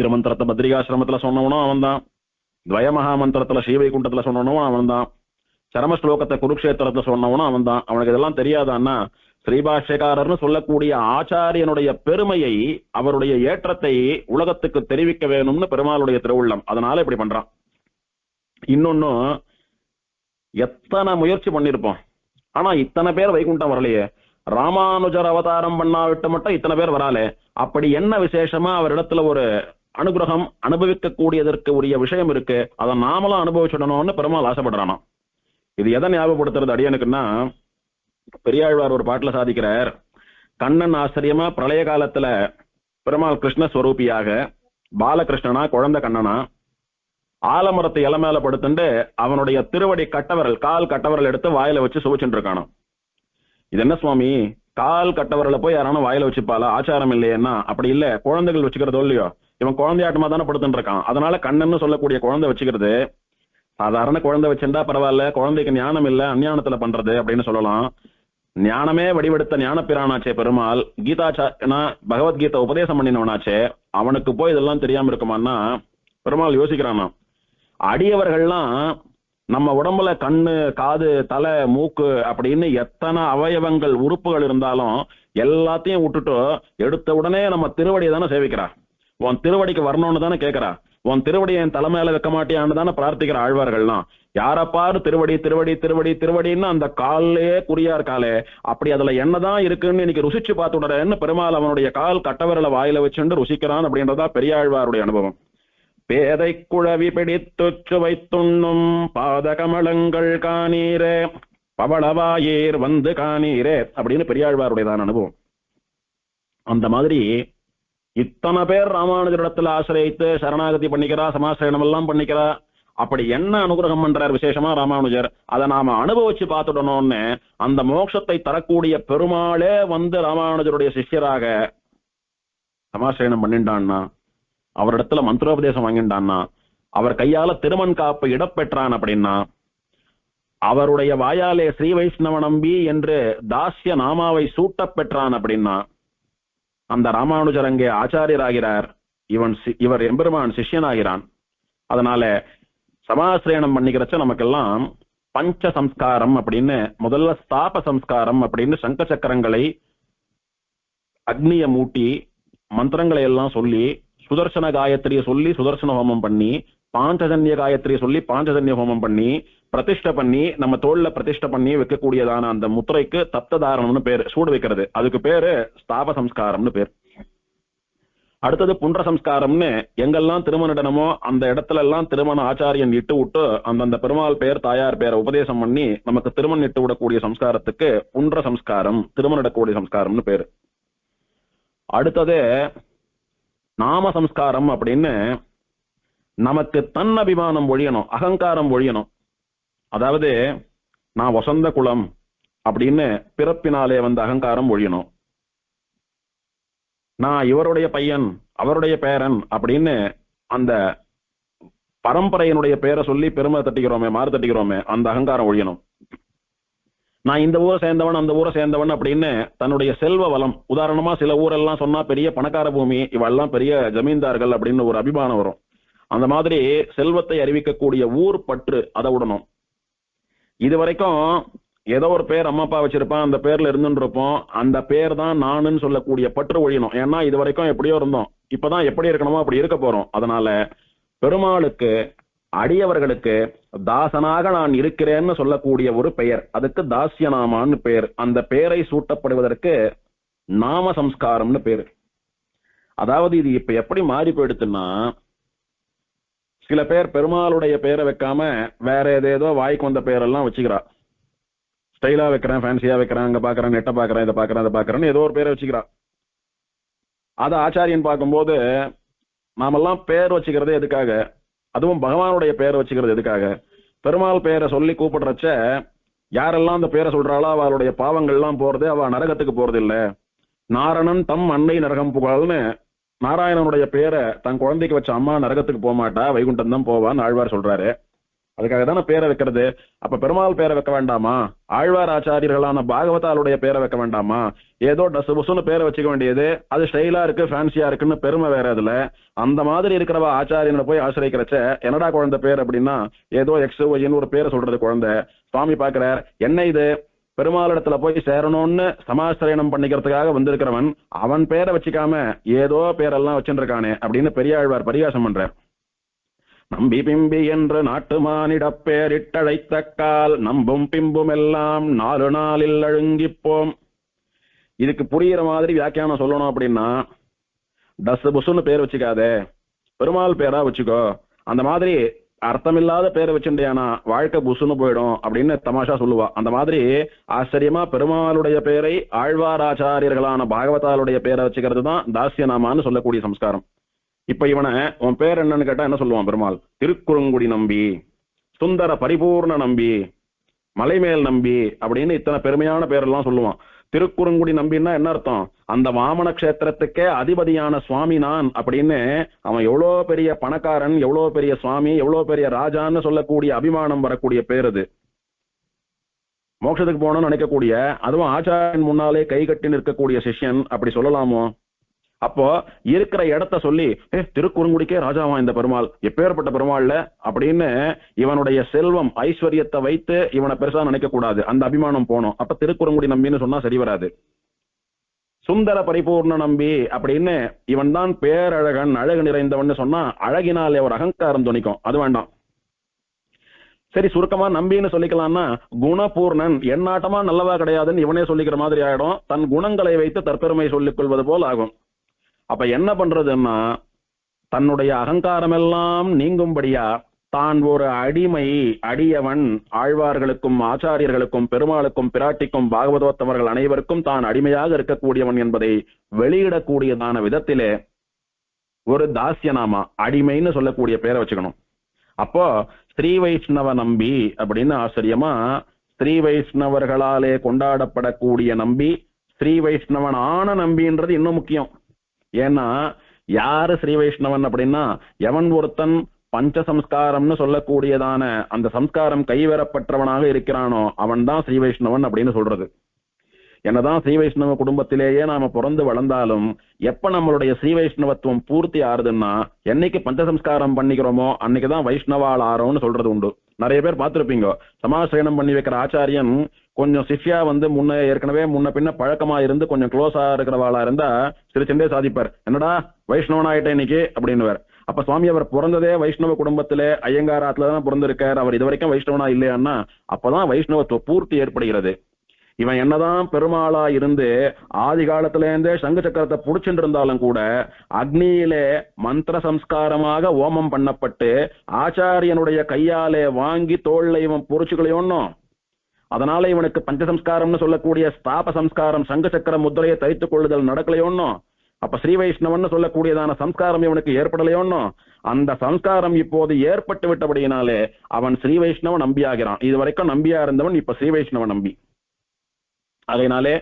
திருமந்திரத்தை பத்ரிகாசிரமத்துல சொன்னவனும் அவன் தான், துவயமகா மந்திரத்துல ஸ்ரீவைகுண்டத்துல சொன்னவனும் அவன் தான். சரம ஸ்லோகத்தை குருக்ஷேத்திரத்தை சொன்னவனும் அவன் தான். அவனுக்கு இதெல்லாம் தெரியாதான்னா ஸ்ரீபாஷ்யக்காரர்னு சொல்லக்கூடிய ஆச்சாரியனுடைய பெருமையை, அவருடைய ஏற்றத்தை உலகத்துக்கு தெரிவிக்க வேணும்னு பெருமாளுடைய திருவுள்ளம். அதனால இப்படி பண்றான். இன்னொன்னும், எத்தனை முயற்சி பண்ணிருப்போம், ஆனா இத்தனை பேர் வைகுண்டம் வரலையே. ராமானுஜர் அவதாரம் பண்ணாவிட்டு மட்டும் இத்தனை பேர் வராலே. அப்படி என்ன விசேஷமா அவரிடத்துல ஒரு அனுகிரகம் அனுபவிக்க கூடியதற்கு உரிய விஷயம் இருக்கு, அதை நாமளும் அனுபவிச்சுடணும்னு பெருமாள் ஆசைப்படுறானா. இது எதை ஞாபகப்படுத்துறது அடியனுக்குன்னா, பெரியாழ்வார் ஒரு பாட்டுல சாதிக்கிறார், கண்ணன் ஆச்சரியமா பிரளய காலத்துல பெருமாள் கிருஷ்ணஸ்வரூபியாக பாலகிருஷ்ணனா குழந்தை கண்ணனா ஆலமரத்தை இலை மேல படுத்துட்டு அவனுடைய திருவடி கட்டவரல், கால் கட்டவரல் எடுத்து வாயில வச்சு சுவைச்சுட்டு இருக்கானோ. இது என்ன சுவாமி, கால் கட்டவரல போய் யாரான வாயில வச்சுப்பாளா, ஆச்சாரம் இல்லையேன்னா? அப்படி இல்ல, குழந்தைகள் வச்சுக்கிறதோ இல்லையோ, இவன் குழந்தையாட்டமா தானே படுத்துட்டு இருக்கான். அதனால கண்ணன்னு சொல்லக்கூடிய குழந்தை வச்சுக்கிறது, சாதாரண குழந்தை வச்சுட்டா பரவாயில்ல, குழந்தைக்கு ஞானம் இல்ல அஞ்ஞானத்துல பண்றது அப்படின்னு சொல்லலாம். ஞானமே வடிவெடுத்த ஞான பிரானாச்சே பெருமாள், பகவத்கீதை உபதேசம் பண்ணினவனாச்சே, அவனுக்கு போய் இதெல்லாம் தெரியாம இருக்குமான்னா பெருமாள் யோசிக்கிறானா. அடியவர்கள்லாம் நம்ம உடம்புல கண்ணு, காது, தலை, மூக்கு அப்படின்னு எத்தனை அவயவங்கள் உறுப்புகள் இருந்தாலும் எல்லாத்தையும் விட்டுட்டு எடுத்த உடனே நம்ம திருவடியை தானே சேவிக்கிறா. உன் திருவடிக்கு வரணும்னு தானே கேட்கிறா. உன் திருவடியை என் தலைமையில வைக்க மாட்டியான்னு தானே பிரார்த்திக்கிற ஆழ்வார்கள்லாம். யாரப்பாரு திருவடி திருவடி திருவடி திருவடின்னு அந்த காலே குறியா இருக்காளே, அப்படி அதுல என்னதான் இருக்குன்னு இன்னைக்கு ருசிச்சு பார்த்து விடுறேன்னு பெருமாள் அவனுடைய கால் கட்டவரல வாயில வச்சுட்டு ருசிக்கிறான் அப்படின்றதா பெரியாழ்வாருடைய அனுபவம். பேதை குழவி பிடித்து சுவைத்துண்ணும் பாதகமலங்கள் காணீரே, பவளவாயேர் வந்து காணீரே அப்படின்னு பெரியாழ்வாருடையதான அனுபவம். அந்த மாதிரி இத்தனை பேர் ராமானுஜரிடத்துல ஆசிரியத்து சரணாகதி பண்ணிக்கிறா, சமாசிரயணம் எல்லாம் பண்ணிக்கிறா. அப்படி என்ன அனுகிரகம் பண்றார் விசேஷமா ராமானுஜர், அதை நாம அனுபவிச்சு பார்த்துடணும்னு அந்த மோட்சத்தை தரக்கூடிய பெருமாளே வந்து ராமானுஜருடைய சிஷ்யராக சமாசிரயணம் பண்ணிட்டான்னா, அவரிடத்துல மந்திரோபதேசம் வாங்கிட்டான்னா, அவர் கையால திருமண் காப்பு இடப்பெற்றான் அப்படின்னா, அவருடைய வாயாலே ஸ்ரீ வைஷ்ணவ நம்பி என்று தாஸ்ய நாமாவை சூட்ட பெற்றான் அப்படின்னா, அந்த ராமானுஜர் அங்கே ஆச்சாரியராகிறார், இவர் எம்பெருமான் சிஷ்யனாகிறான். அதனால சமாசிரயணம் பண்ணிக்கிறச்ச நமக்கெல்லாம் பஞ்ச சம்ஸ்காரம் அப்படின்னு, முதல்ல ஸ்தாப சம்ஸ்காரம் அப்படின்னு சங்க சக்கரங்களை அக்னிய மூட்டி மந்திரங்களை எல்லாம் சொல்லி, சுதர்சன காயத்ரியை சொல்லி சுதர்சன ஹோமம் பண்ணி, பாஞ்சஜன்ய காயத்ரியை சொல்லி பாஞ்சஜன்ய ஹோமம் பண்ணி பிரதிஷ்டை பண்ணி நம்ம தோல்ல பிரதிஷ்டை பண்ணி வைக்கக்கூடியதான அந்த முத்திரைக்கு தப்ததாரணம்னு பேர், சூடு வைக்கிறது, அதுக்கு பேரு ஸ்தாப சம்ஸ்காரம்னு பேர். அடுத்தது புன்ற சம்ஸ்காரம்னு, எங்கெல்லாம் திருமணமோ அந்த இடத்துல எல்லாம் திருமண ஆச்சாரியன் இட்டு விட்டு அந்தந்த பெருமாள் பேர் தாயார் பேரை உபதேசம் பண்ணி நமக்கு திருமணம் இட்டு விடக்கூடிய சம்ஸ்காரத்துக்கு புன்ற சம்ஸ்காரம், திருமணம் இடக்கூடிய சம்ஸ்காரம்னு பேரு. அடுத்தது நாம சம்ஸ்காரம் அப்படின்னு, நமக்கு தன் அபிமானம் ஒழியணும், அகங்காரம் ஒழியணும். அதாவது நான் வசந்த குலம் அப்படின்னு பிறப்பினாலே வந்த அகங்காரம் ஒழியணும். நான் இவருடைய பையன் அவருடைய பேரன் அப்படின்னு அந்த பரம்பரையினுடைய பேரை சொல்லி பெருமை தட்டிக்கிறோமே, மாறு தட்டிக்கிறோமே, அந்த அகங்காரம் ஒழியணும். நான் இந்த ஊரை சேர்ந்தவன் அந்த ஊரை சேர்ந்தவன் அப்படின்னு தன்னுடைய செல்வ வளம், உதாரணமா சில ஊரெல்லாம் சொன்னா பெரிய பணக்கார பூமி, இவெல்லாம் பெரிய ஜமீன்தார்கள் அப்படின்னு ஒரு அபிமானம் வரும். அந்த மாதிரி செல்வத்தை அறிவிக்கக்கூடிய ஊர் பற்று, அதை விடணும். இது வரைக்கும் ஏதோ ஒரு பேர் அம்மா அப்பா வச்சிருப்பான், அந்த பேர்ல இருந்துட்டு இருப்போம், அந்த பேர் தான் நானுன்னு சொல்லக்கூடிய பற்று ஒழியணும். ஏன்னா இது வரைக்கும் எப்படியோ இருந்தோம், இப்பதான் எப்படி இருக்கணுமோ அப்படி இருக்க போறோம். அதனால பெருமாளுக்கு அடியவர்களுக்கு தாசனாக நான் இருக்கிறேன்னு சொல்லக்கூடிய ஒரு பெயர், அதுக்கு தாஸ்யநாமான்னு பெயர். அந்த பெயரை சூட்டப்படுவதற்கு நாம சம்ஸ்காரம்னு பேரு. அதாவது இது இப்ப எப்படி மாறி போயிடுச்சுன்னா, சில பேர் பெருமாளுடைய பெயரை வைக்காம வேற ஏதேதோ வாய்க்கு வந்த பெயரெல்லாம் வச்சுக்கிறா. ஸ்டைலா வைக்கிறேன், ஃபேன்சியா வைக்கிறேன், அங்க பாக்குறேன், நெட்டை பாக்குறேன், இதை பாக்குறேன், அதை பாக்குறேன்னு ஏதோ ஒரு பேரை வச்சுக்கிறா. அதை ஆச்சாரியன் பார்க்கும்போது நாமெல்லாம் பேர் வச்சுக்கிறது எதுக்காக, அதுவும் பகவானுடைய பெயரை வச்சுக்கிறது எதுக்காக? பெருமாள் பெயரை சொல்லி கூப்பிடுறச்ச யாரெல்லாம் அந்த பேரை சொல்றாளோ அவளுடைய பாவங்கள்லாம் போறது, அவ நரகத்துக்கு போறது இல்ல. நாரணன் தம் அன்னை நரகம் புகழ்னு நாராயணனுடைய பேரை தன் குழந்தைக்கு வச்ச அம்மா நரகத்துக்கு போக மாட்டா, வைகுண்டம் தான் போவான்னு ஆழ்வார் சொல்றாரு. அதுக்காக தானே பேரை வைக்கிறது. அப்ப பெருமாள் பேரை வைக்க வேண்டாமா? ஆழ்வார் ஆச்சாரியர்களான பாகவதாலுடைய பேரை வைக்க வேண்டாமா? ஏதோ டஸ் புசுன்னு பேரை வச்சுக்க வேண்டியது, அது ஸ்டைலா இருக்கு ஃபேன்சியா இருக்குன்னு பெருமை வேற. அதுல அந்த மாதிரி இருக்கிறவ ஆச்சாரியனை போய் ஆசிரியக்கிறச்ச என்னடா குழந்தை பேர் அப்படின்னா ஏதோ எக்ஸ் ஒய்ன்னு ஒரு பேரை சொல்றது குழந்தை. சுவாமி பாக்குறார், என்ன இது பெருமாளிடத்துல போய் சேரணும்னு சமாசிரயணம் பண்ணிக்கிறதுக்காக வந்திருக்கிறவன் அவன் பேரை வச்சுக்காம ஏதோ பேரெல்லாம் வச்சுட்டு இருக்கானே அப்படின்னு பெரியாழ்வார் பரிகாசம் பண்றார். நம்பி பிம்பி என்று நாட்டு மானிடப் பேரிட்டழைத்த கால் நம்பும் பிம்பும் எல்லாம் 4 நாளில் அழுங்கிப்போம். இதுக்கு புரியுற மாதிரி வியாக்கியானம் சொல்லணும் அப்படின்னா டஸ் புசுன்னு பேர் வச்சுக்காதே, பெருமாள் பேரா வச்சுக்கோ. அந்த மாதிரி அர்த்தமில்லாத பேரை வச்சுட்டியானா வாழ்க்கை புசுன்னு போயிடும் அப்படின்னு தமாஷா சொல்லுவா. அந்த மாதிரி ஆச்சரியமா பெருமாளுடைய பேரை ஆழ்வாராச்சாரியர்களான பாகவதாலுடைய பேரை வச்சுக்கிறது தான் தாசியநாமான்னு சொல்லக்கூடிய சம்ஸ்காரம். இப்ப இவனை உன் பேர் என்னன்னு கேட்டா என்ன சொல்லுவான் பெருமாள்? திருக்குறுங்குடி நம்பி, சுந்தர பரிபூர்ண நம்பி, மலைமேல் நம்பி அப்படின்னு இத்தனை பெருமையான பேரெல்லாம் சொல்லுவான். திருக்குறுங்குடி நம்பின்னா என்ன அர்த்தம்? அந்த வாமன கஷேத்திரத்துக்கே அதிபதியான சுவாமி நான் அப்படின்னு அவன் எவ்வளோ பெரிய பணக்காரன், எவ்வளோ பெரிய சுவாமி, எவ்வளோ பெரிய ராஜான்னு சொல்லக்கூடிய அபிமானம் வரக்கூடிய பேர் அது. மோட்சத்துக்கு போகணும்னு நினைக்கக்கூடிய, அதுவும் ஆச்சாரியன் முன்னாலே கை கட்டி நிற்கக்கூடிய சிஷ்யன் அப்படி சொல்லலாமோ? அப்போ இருக்கிற இடத்த சொல்லி திருக்குறுங்குடிக்கே ராஜாவா இந்த பெருமாள், எப்பேற்பட்ட பெருமாள்ல அப்படின்னு இவனுடைய செல்வம் ஐஸ்வர்யத்தை வைத்து இவனை பெருசா நினைக்க கூடாது, அந்த அபிமானம் போனோம். அப்ப திருக்குறுங்குடி நம்பின்னு சொன்னா சரி வராது. சுந்தர பரிபூர்ண நம்பி அப்படின்னு இவன் தான் பேரழகன், அழகு நிறைந்தவன் சொன்னா அழகினாலே ஒரு அகங்காரம் துணிக்கும், அது வேண்டாம். சரி சுருக்கமா நம்பின்னு சொல்லிக்கலாம்னா குணபூர்ணன், எண்ணாட்டமா நல்லவா கிடையாதுன்னு இவனே சொல்லிக்கிற மாதிரி ஆயிடும், தன் குணங்களை வைத்து தற்பெருமை சொல்லிக் கொள்வது போல் ஆகும். அப்ப என்ன பண்றதுன்னா தன்னுடைய அகங்காரம் எல்லாம் நீங்கும்படியா தான் ஒரு அடிமை, அடியவன், ஆழ்வார்களுக்கும் ஆச்சாரியர்களுக்கும் பெருமாளுக்கும் பிராட்டிக்கும் பாகவதோத்தமர்கள் அனைவருக்கும் தான் அடிமையாக இருக்கக்கூடியவன் என்பதை வெளியிடக்கூடியதான விதத்திலே ஒரு தாசியநாமா அடிமைன்னு சொல்லக்கூடிய பேரை வச்சுக்கணும். அப்போ ஸ்ரீ வைஷ்ணவ நம்பி அப்படின்னு ஆச்சரியமா ஸ்ரீ வைஷ்ணவர்களாலே கொண்டாடப்படக்கூடிய நம்பி, ஸ்ரீ வைஷ்ணவன் ஆன நம்பின்றது இன்னும் முக்கியம். ஏன்னா யாரு ஸ்ரீ வைஷ்ணவன் அப்படின்னா எவன் ஒருத்தன் பஞ்சசம்ஸ்காரம்னு சொல்லக்கூடியதான அந்த சம்ஸ்காரம் கைவரப்பட்டவனாக இருக்கிறானோ அவன் தான் ஸ்ரீ வைஷ்ணவன் அப்படின்னு சொல்றது. என்னதான் ஸ்ரீ வைஷ்ணவ குடும்பத்திலேயே நாம பிறந்து வளர்ந்தாலும் எப்ப நம்மளுடைய ஸ்ரீ வைஷ்ணவத்துவம் பூர்த்தி ஆறுதுன்னா என்னைக்கு பஞ்சசம்ஸ்காரம் பண்ணிக்கிறோமோ அன்னைக்குதான் வைஷ்ணவால் ஆறோம்னு சொல்றது உண்டு. நிறைய பேர் பார்த்திருப்பீங்க, சமாசிரயணம் பண்ணி வைக்கிற ஆச்சாரியன் கொஞ்சம் சிஷ்யா ஏற்கனவே முன்ன பின்ன பழக்கமா இருந்து கொஞ்சம் க்ளோஸா இருக்கிறவாளா இருந்தா சிரிச்செண்டே சாதிப்பார், என்னடா வைஷ்ணவன் ஆயிட்டேன் இன்னைக்கு அப்படின்னு. அப்ப சுவாமி அவர் பிறந்ததே வைஷ்ணவ குடும்பத்திலே ஐயங்காராத்துலதான் பிறந்திருக்கார், அவர் இது வரைக்கும் வைஷ்ணவனா இல்லையான்னா அப்பதான் வைஷ்ணவத்துவ பூர்த்தி ஏற்படுகிறது. இவன் என்னதான் பெருமாளா இருந்து ஆதி காலத்துல இருந்தே சங்கு சக்கரத்தை புடிச்சுட்டு இருந்தாலும் கூட அக்னியிலே மந்திர சம்ஸ்காரமாக ஓமம் பண்ணப்பட்டு ஆச்சாரியனுடைய கையாலே வாங்கி தோல்ல இவன் பொறிச்சுக்கலையோன்னும், அதனால இவனுக்கு பஞ்சசம்ஸ்காரம்னு சொல்லக்கூடிய ஸ்தாப சம்ஸ்காரம் சங்கு சக்கர முத்திரையை தைத்துக் கொள்ளுதல் நடக்கலையோன்னும், அப்ப ஸ்ரீ வைஷ்ணவன் சொல்லக்கூடியதான சம்ஸ்காரம் இவனுக்கு ஏற்படலையோன்னும், அந்த சம்ஸ்காரம் இப்போது ஏற்பட்டு விட்டபடியினாலே அவன் ஸ்ரீ வைஷ்ணவ நம்பியாகிறான். இது வரைக்கும் நம்பியா இருந்தவன் இப்ப ஸ்ரீ வைஷ்ணவ நம்பி. அதனாலே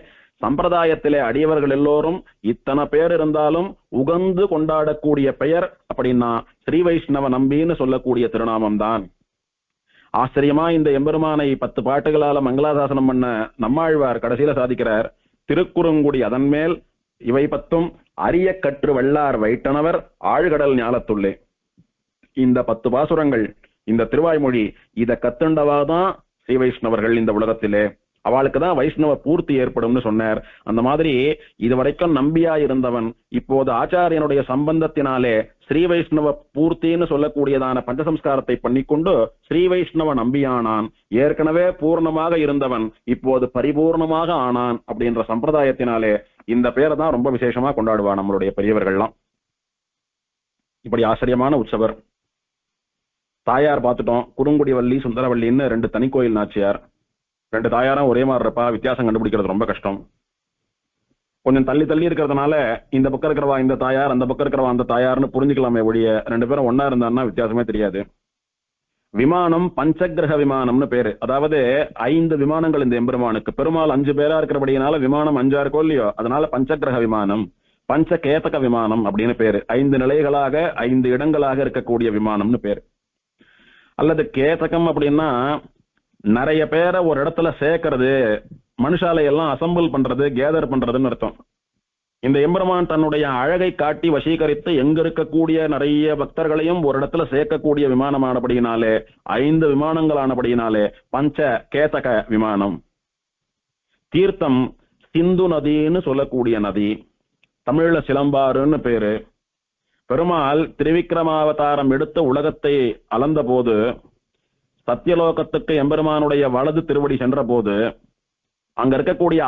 சம்பிரதாயத்திலே அடியவர்கள் எல்லோரும் இத்தனை பேர் இருந்தாலும் உகந்து கொண்டாடக்கூடிய பெயர் அப்படின்னா ஸ்ரீ வைஷ்ணவ நம்பின்னு சொல்லக்கூடிய திருநாமம் தான். ஆச்சரியமா இந்த எம்பெருமானை 10 பாட்டுகளால மங்களாசாசனம் பண்ண நம்மாழ்வார் கடைசியில சாதிக்கிறார், திருக்குறுங்குடி அதன் மேல் இவை 10 அரிய கற்று வல்லார் வைட்டனவர் ஆழ்கடல் ஞாலத்துள்ளே. இந்த 10 பாசுரங்கள், இந்த திருவாய்மொழி, இத கத்துண்டவாதான் ஸ்ரீ வைஷ்ணவர்கள் இந்த உலகத்திலே, அவளுக்கு தான் வைஷ்ணவ பூர்த்தி ஏற்படும்னு சொன்னார். அந்த மாதிரி இதுவரைக்கும் நம்பியா இருந்தவன் இப்போது ஆச்சாரியனுடைய சம்பந்தத்தினாலே ஸ்ரீ வைஷ்ணவ பூர்த்தின்னு சொல்லக்கூடியதான பஞ்சசம்ஸ்காரத்தை பண்ணிக்கொண்டு ஸ்ரீ வைஷ்ணவ நம்பியானான். ஏற்கனவே பூர்ணமாக இருந்தவன் இப்போது பரிபூர்ணமாக ஆனான் அப்படின்ற சம்பிரதாயத்தினாலே இந்த பேரை தான் ரொம்ப விசேஷமா கொண்டாடுவான் நம்மளுடைய பெரியவர்கள்லாம். இப்படி ஆச்சரியமான உற்சவர். தாயார் பார்த்துட்டோம், குறுங்குடி வள்ளி சுந்தரவள்ளின்னு 2 தனி கோயில் நாச்சியார். 2 தாயாரும் ஒரே மாதிரி இருப்பா, வித்தியாசம் கண்டுபிடிக்கிறது ரொம்ப கஷ்டம். கொஞ்சம் தள்ளி தள்ளி இருக்கிறதுனால இந்த பக்கம் இருக்கிறவா இந்த தாயார், அந்த பக்கம் இருக்கிறவா அந்த தாயார்னு புரிஞ்சுக்கலாமே ஒழிய 2 பேரும் ஒன்னா இருந்தான்னா வித்தியாசமே தெரியாது. விமானம் பஞ்சகிரக விமானம்னு பேரு, அதாவது 5 விமானங்கள் இந்த எம்பெருமானுக்கு. பெருமாள் 5 பேரா இருக்கிறபடினால விமானம் 5 இருக்கோ இல்லையோ, அதனால பஞ்சகிரக விமானம், பஞ்சகேதக விமானம் அப்படின்னு பேரு. 5 நிலைகளாக 5 இடங்களாக இருக்கக்கூடிய விமானம்னு பேரு. அல்லது கேதகம் அப்படின்னா நிறைய பேரை ஒரு இடத்துல சேர்க்கறது, மனுஷாலை எல்லாம் அசம்பிள் பண்றது, கேதர் பண்றதுன்னு அர்த்தம். இந்த எம்பெருமான் தன்னுடைய அழகை காட்டி வசீகரித்து எங்க இருக்கக்கூடிய நிறைய பக்தர்களையும் ஒரு இடத்துல சேர்க்கக்கூடிய விமானமானபடியினாலே, 5 விமானங்களானபடியினாலே பஞ்ச கேதக விமானம். தீர்த்தம் சிந்து நதின்னு சொல்லக்கூடிய நதி, தமிழ்ல சிலம்பாறுன்னு பேரு. பெருமாள் திருவிக்கிரமாவதாரம் எடுத்த உலகத்தை அளந்த போது, சத்தியலோகத்துக்கு எம்பெருமானுடைய வலது திருவடி சென்ற போது, அங்க இருக்கக்கூடிய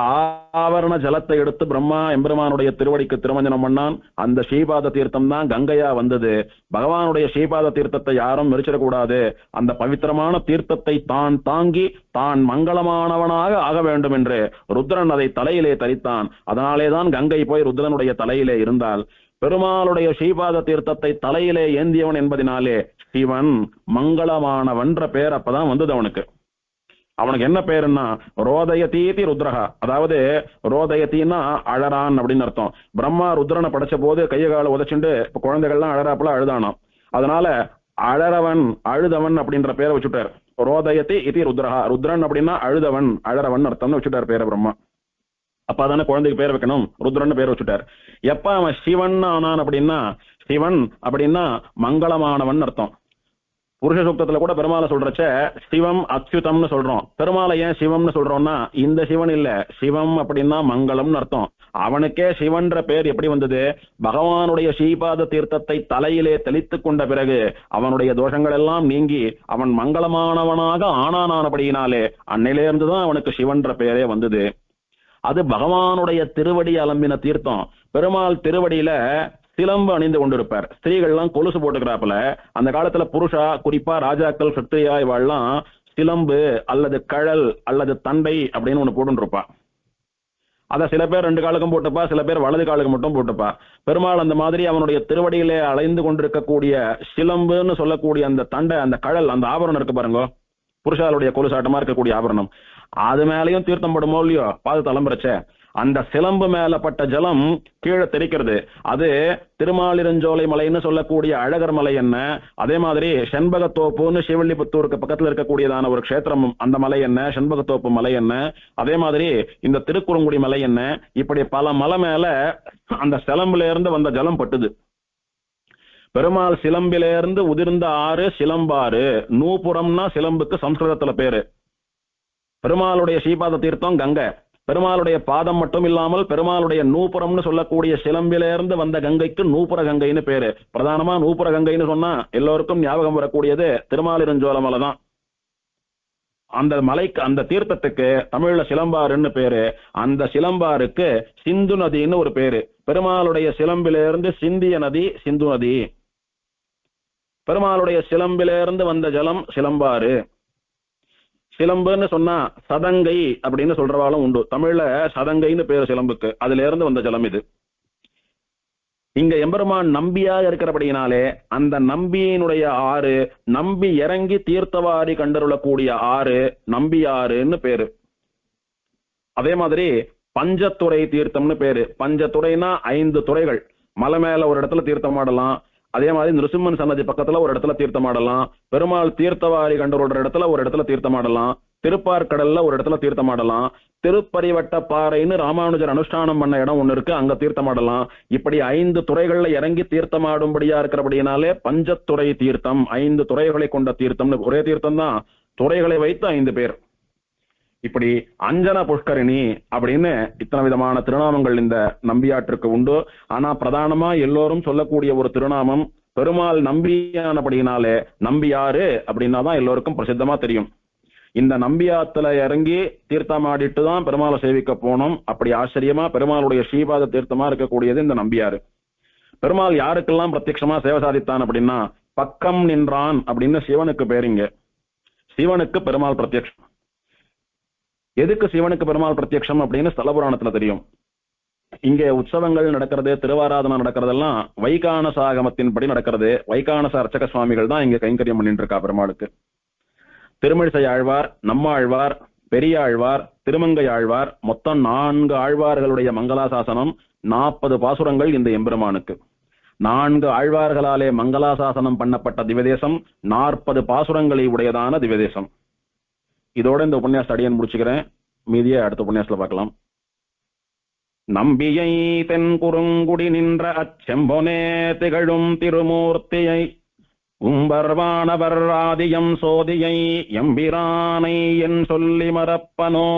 ஆவரண ஜலத்தை எடுத்து பிரம்மா எம்பெருமானுடைய திருவடிக்கு திருமஞ்சனம் பண்ணான். அந்த ஸ்ரீபாத தீர்த்தம் தான் கங்கையா வந்தது. பகவானுடைய ஸ்ரீபாத தீர்த்தத்தை யாரும் மெரிச்சிடக்கூடாது, அந்த பவித்திரமான தீர்த்தத்தை தான் தாங்கி தான் மங்களமானவனாக ஆக வேண்டும் என்று ருத்ரன் அதை தலையிலே தரித்தான். அதனாலேதான் கங்கை போய் ருத்ரனுடைய தலையிலே இருந்தால். பெருமாளுடைய ஸ்ரீபாத தீர்த்தத்தை தலையிலே ஏந்தியவன் என்பதினாலே சிவன் மங்களமானவன்ற பேர் அப்பதான் வந்தது அவனுக்கு. அவனுக்கு என்ன பேருன்னா ரோதயதீதி ருத்ரஹா, அதாவது ரோதயத்தின்னா அழறான் அப்படின்னு அர்த்தம். பிரம்மா ருத்ரனை படைச்ச போது கைய கால உதச்சுண்டு இப்ப குழந்தைகள்லாம் அழறாப்புல அழுதானாம். அதனால அழறவன் அழுதவன் அப்படின்ற பேரை வச்சுட்டார். ரோதயதி இதி ருத்ரஹா, ருத்ரன் அப்படின்னா அழுதவன் அழறவன் அர்த்தம்னு வச்சுட்டார் பேரை பிரம்மா. அப்ப அதான குழந்தைக்கு பேர் வைக்கணும், ருத்ரன் பேர் வச்சுட்டார். எப்ப அவன் சிவன் ஆனான் அப்படின்னா, சிவன் அப்படின்னா மங்களமானவன் அர்த்தம். புருஷ சூக்தத்துல கூட பெருமாளை சொல்றச்ச சிவம் அச்சுதம்னு சொல்றோம். பெருமாளை ஏன் சிவம்னு சொல்றோம்னா, இந்த சிவன் இல்ல, சிவம் அப்படின்னா மங்களம்னு அர்த்தம். அவனுக்கே சிவன்ற பேர் எப்படி வந்தது? பகவானுடைய ஸ்ரீபாத தீர்த்தத்தை தலையிலே தெளித்து கொண்ட பிறகு அவனுடைய தோஷங்கள் எல்லாம் நீங்கி அவன் மங்களமானவனாக ஆனானபடியினாலே அன்னையிலிருந்துதான் அவனுக்கு சிவன்ற பெயரே வந்தது. அது பகவானுடைய திருவடி அலம்பின தீர்த்தம். பெருமாள் திருவடியில சிலம்பு அணிந்து கொண்டிருப்பார். ஸ்திரீகள்லாம் கொலுசு போட்டுக்கிறாப்புல. அந்த காலத்துல புருஷா, குறிப்பா ராஜாக்கள், சத்திரியா இவாள்லாம் சிலம்பு அல்லது கழல் அல்லது தண்டை அப்படின்னு ஒண்ணு போட்டுருப்பா. அத சில பேர் 2 காலுக்கும் போட்டுப்பா, சில பேர் வலது காலுக்கு மட்டும் போட்டுப்பா. பெருமாள் அந்த மாதிரி அவனுடைய திருவடியிலே அலைந்து கொண்டிருக்கக்கூடிய சிலம்புன்னு சொல்லக்கூடிய அந்த தண்டை, அந்த கழல், அந்த ஆபரணம் இருக்கு பாருங்க, புருஷாளுடைய கொலுசாட்டமா இருக்கக்கூடிய ஆபரணம், அது மேலையும் தீர்த்தம் படுமோ இல்லையோ பாது தலம்புறச்ச, அந்த சிலம்பு மேல பட்ட ஜலம் கீழே தெரிக்கிறது. அது திருமாலிருஞ்சோலை மலைன்னு சொல்லக்கூடிய அழகர் மலை என்ன, அதே மாதிரி செண்பகத்தோப்புன்னு சிவல்லிபுத்தூருக்கு பக்கத்துல இருக்கக்கூடியதான ஒரு க்ஷேத்திரம், அந்த மலை என்ன, செண்பகத்தோப்பு மலை என்ன, அதே மாதிரி இந்த திருக்குறுங்குடி மலை என்ன, இப்படி பல மலை மேல அந்த சிலம்புல இருந்து வந்த ஜலம் பட்டுது. பெருமாள் சிலம்பிலிருந்து உதிர்ந்த ஆறு சிலம்பாறு. நூபுரம்னா சிலம்புக்கு சம்ஸ்கிருதத்துல பேரு. பெருமாளுடைய ஸ்ரீபாத தீர்த்தம் கங்கை. பெருமாளுடைய பாதம் மட்டும் இல்லாமல் பெருமாளுடைய நூபுரம்னு சொல்லக்கூடிய சிலம்பிலிருந்து வந்த கங்கைக்கு நூபுர கங்கைன்னு பேரு. பிரதானமா நூபுர கங்கைன்னு சொன்னா எல்லோருக்கும் ஞாபகம் வரக்கூடியது திருமாலிருஞ்சோலை மலை தான். அந்த மலைக்கு, அந்த தீர்த்தத்துக்கு தமிழ்ல சிலம்பாறுன்னு பேரு. அந்த சிலம்பாருக்கு சிந்து நதின்னு ஒரு பேரு. பெருமாளுடைய சிலம்பிலிருந்து சிந்திய நதி சிந்து நதி. பெருமாளுடைய சிலம்பிலிருந்து வந்த ஜலம் சிலம்பாறு. சிலம்புன்னு சொன்னா சதங்கை அப்படின்னு சொல்றவாலும் உண்டு. தமிழ்ல சதங்கைன்னு பேரு சிலம்புக்கு. அதுல இருந்து வந்த ஜலம் இது. இங்க எம்பெருமான் நம்பியாக இருக்கிறபடியினாலே அந்த நம்பியினுடைய ஆறு, நம்பி இறங்கி தீர்த்தவாரி கண்டருளக்கூடிய ஆறு நம்பியாறுன்னு பேரு. அதே மாதிரி பஞ்சத்துறை தீர்த்தம்னு பேரு. பஞ்சத்துறைனா 5 துறைகள். மலை மேல ஒரு இடத்துல தீர்த்தம் ஆடலாம். அதே மாதிரி நிருசிம்மன் சன்னதி பக்கத்துல ஒரு இடத்துல தீர்த்தம் ஆடலாம். பெருமாள் தீர்த்தவாரி கண்டருள்ற இடத்துல ஒரு இடத்துல தீர்த்தம் ஆடலாம். திருப்பார்கடல்ல ஒரு இடத்துல தீர்த்தம் ஆடலாம். திருப்பரிவட்ட பாறைன்னு ராமானுஜர் அனுஷ்டானம் பண்ண இடம் ஒண்ணு இருக்கு, அங்க தீர்த்தம் ஆடலாம். இப்படி 5 துறைகள்ல இறங்கி தீர்த்தம் ஆடும்படியா இருக்கிறபடினாலே பஞ்சத்துறை தீர்த்தம், 5 துறைகளை கொண்ட தீர்த்தம்னு. ஒரே தீர்த்தம் தான், துறைகளை வைத்து 5 பேர். இப்படி அஞ்சன புஷ்கரிணி அப்படின்னு இத்தனை விதமான திருநாமங்கள் இந்த நம்பியாற்றுக்கு உண்டு. ஆனா பிரதானமா எல்லோரும் சொல்லக்கூடிய ஒரு திருநாமம் பெருமாள் நம்பியானபடியினாலே நம்பியாறு அப்படின்னா தான் எல்லோருக்கும் பிரசித்தமா தெரியும். இந்த நம்பியாத்துல இறங்கி தீர்த்தமாடிட்டு தான் பெருமாளை சேவிக்க போனோம். அப்படி ஆச்சரியமா பெருமாளுடைய ஸ்ரீபாத தீர்த்தமா இருக்கக்கூடியது இந்த நம்பியாறு. பெருமாள் யாருக்கெல்லாம் பிரத்யட்சமா சேவை சாதித்தான் அப்படின்னா, பக்கம் நின்றான் அப்படின்னு சிவனுக்கு பேருங்க. சிவனுக்கு பெருமாள் பிரத்யட்சம். எதுக்கு சிவனுக்கு பெருமாள் பிரத்யட்சம் அப்படின்னு ஸ்தலபுராணத்துல தெரியும். இங்கே உற்சவங்கள் நடக்கிறது, திருவாராதனை நடக்கிறதெல்லாம் வைகானச ஆகமத்தின்படி நடக்கிறது. வைகானச அர்ச்சக சுவாமிகள் தான் இங்க கைங்கரியம் பண்ணிட்டு இருக்கா பெருமாளுக்கு. திருமிழிசை ஆழ்வார், நம்மாழ்வார், பெரியாழ்வார், திருமங்கை ஆழ்வார், மொத்தம் 4 ஆழ்வார்களுடைய மங்களாசாசனம், 40 பாசுரங்கள் இந்த எம்பெருமானுக்கு. 4 ஆழ்வார்களாலே மங்களாசாசனம் பண்ணப்பட்ட திவ்யதேசம், 40 பாசுரங்களை உடையதான திவ்யதேசம். இதோட இந்த உபன்யாச அடியன் முடிச்சுக்கிறேன். மீதியை அடுத்த உபன்யாசத்துல பார்க்கலாம். நம்பியை தென் குறுங்குடி நின்ற அச்செம்பொனே திகழும் திருமூர்த்தியை உம்பர்வானவர் ஆதியம் சோதியை எம்பிரானை என் சொல்லி மறப்பனோ.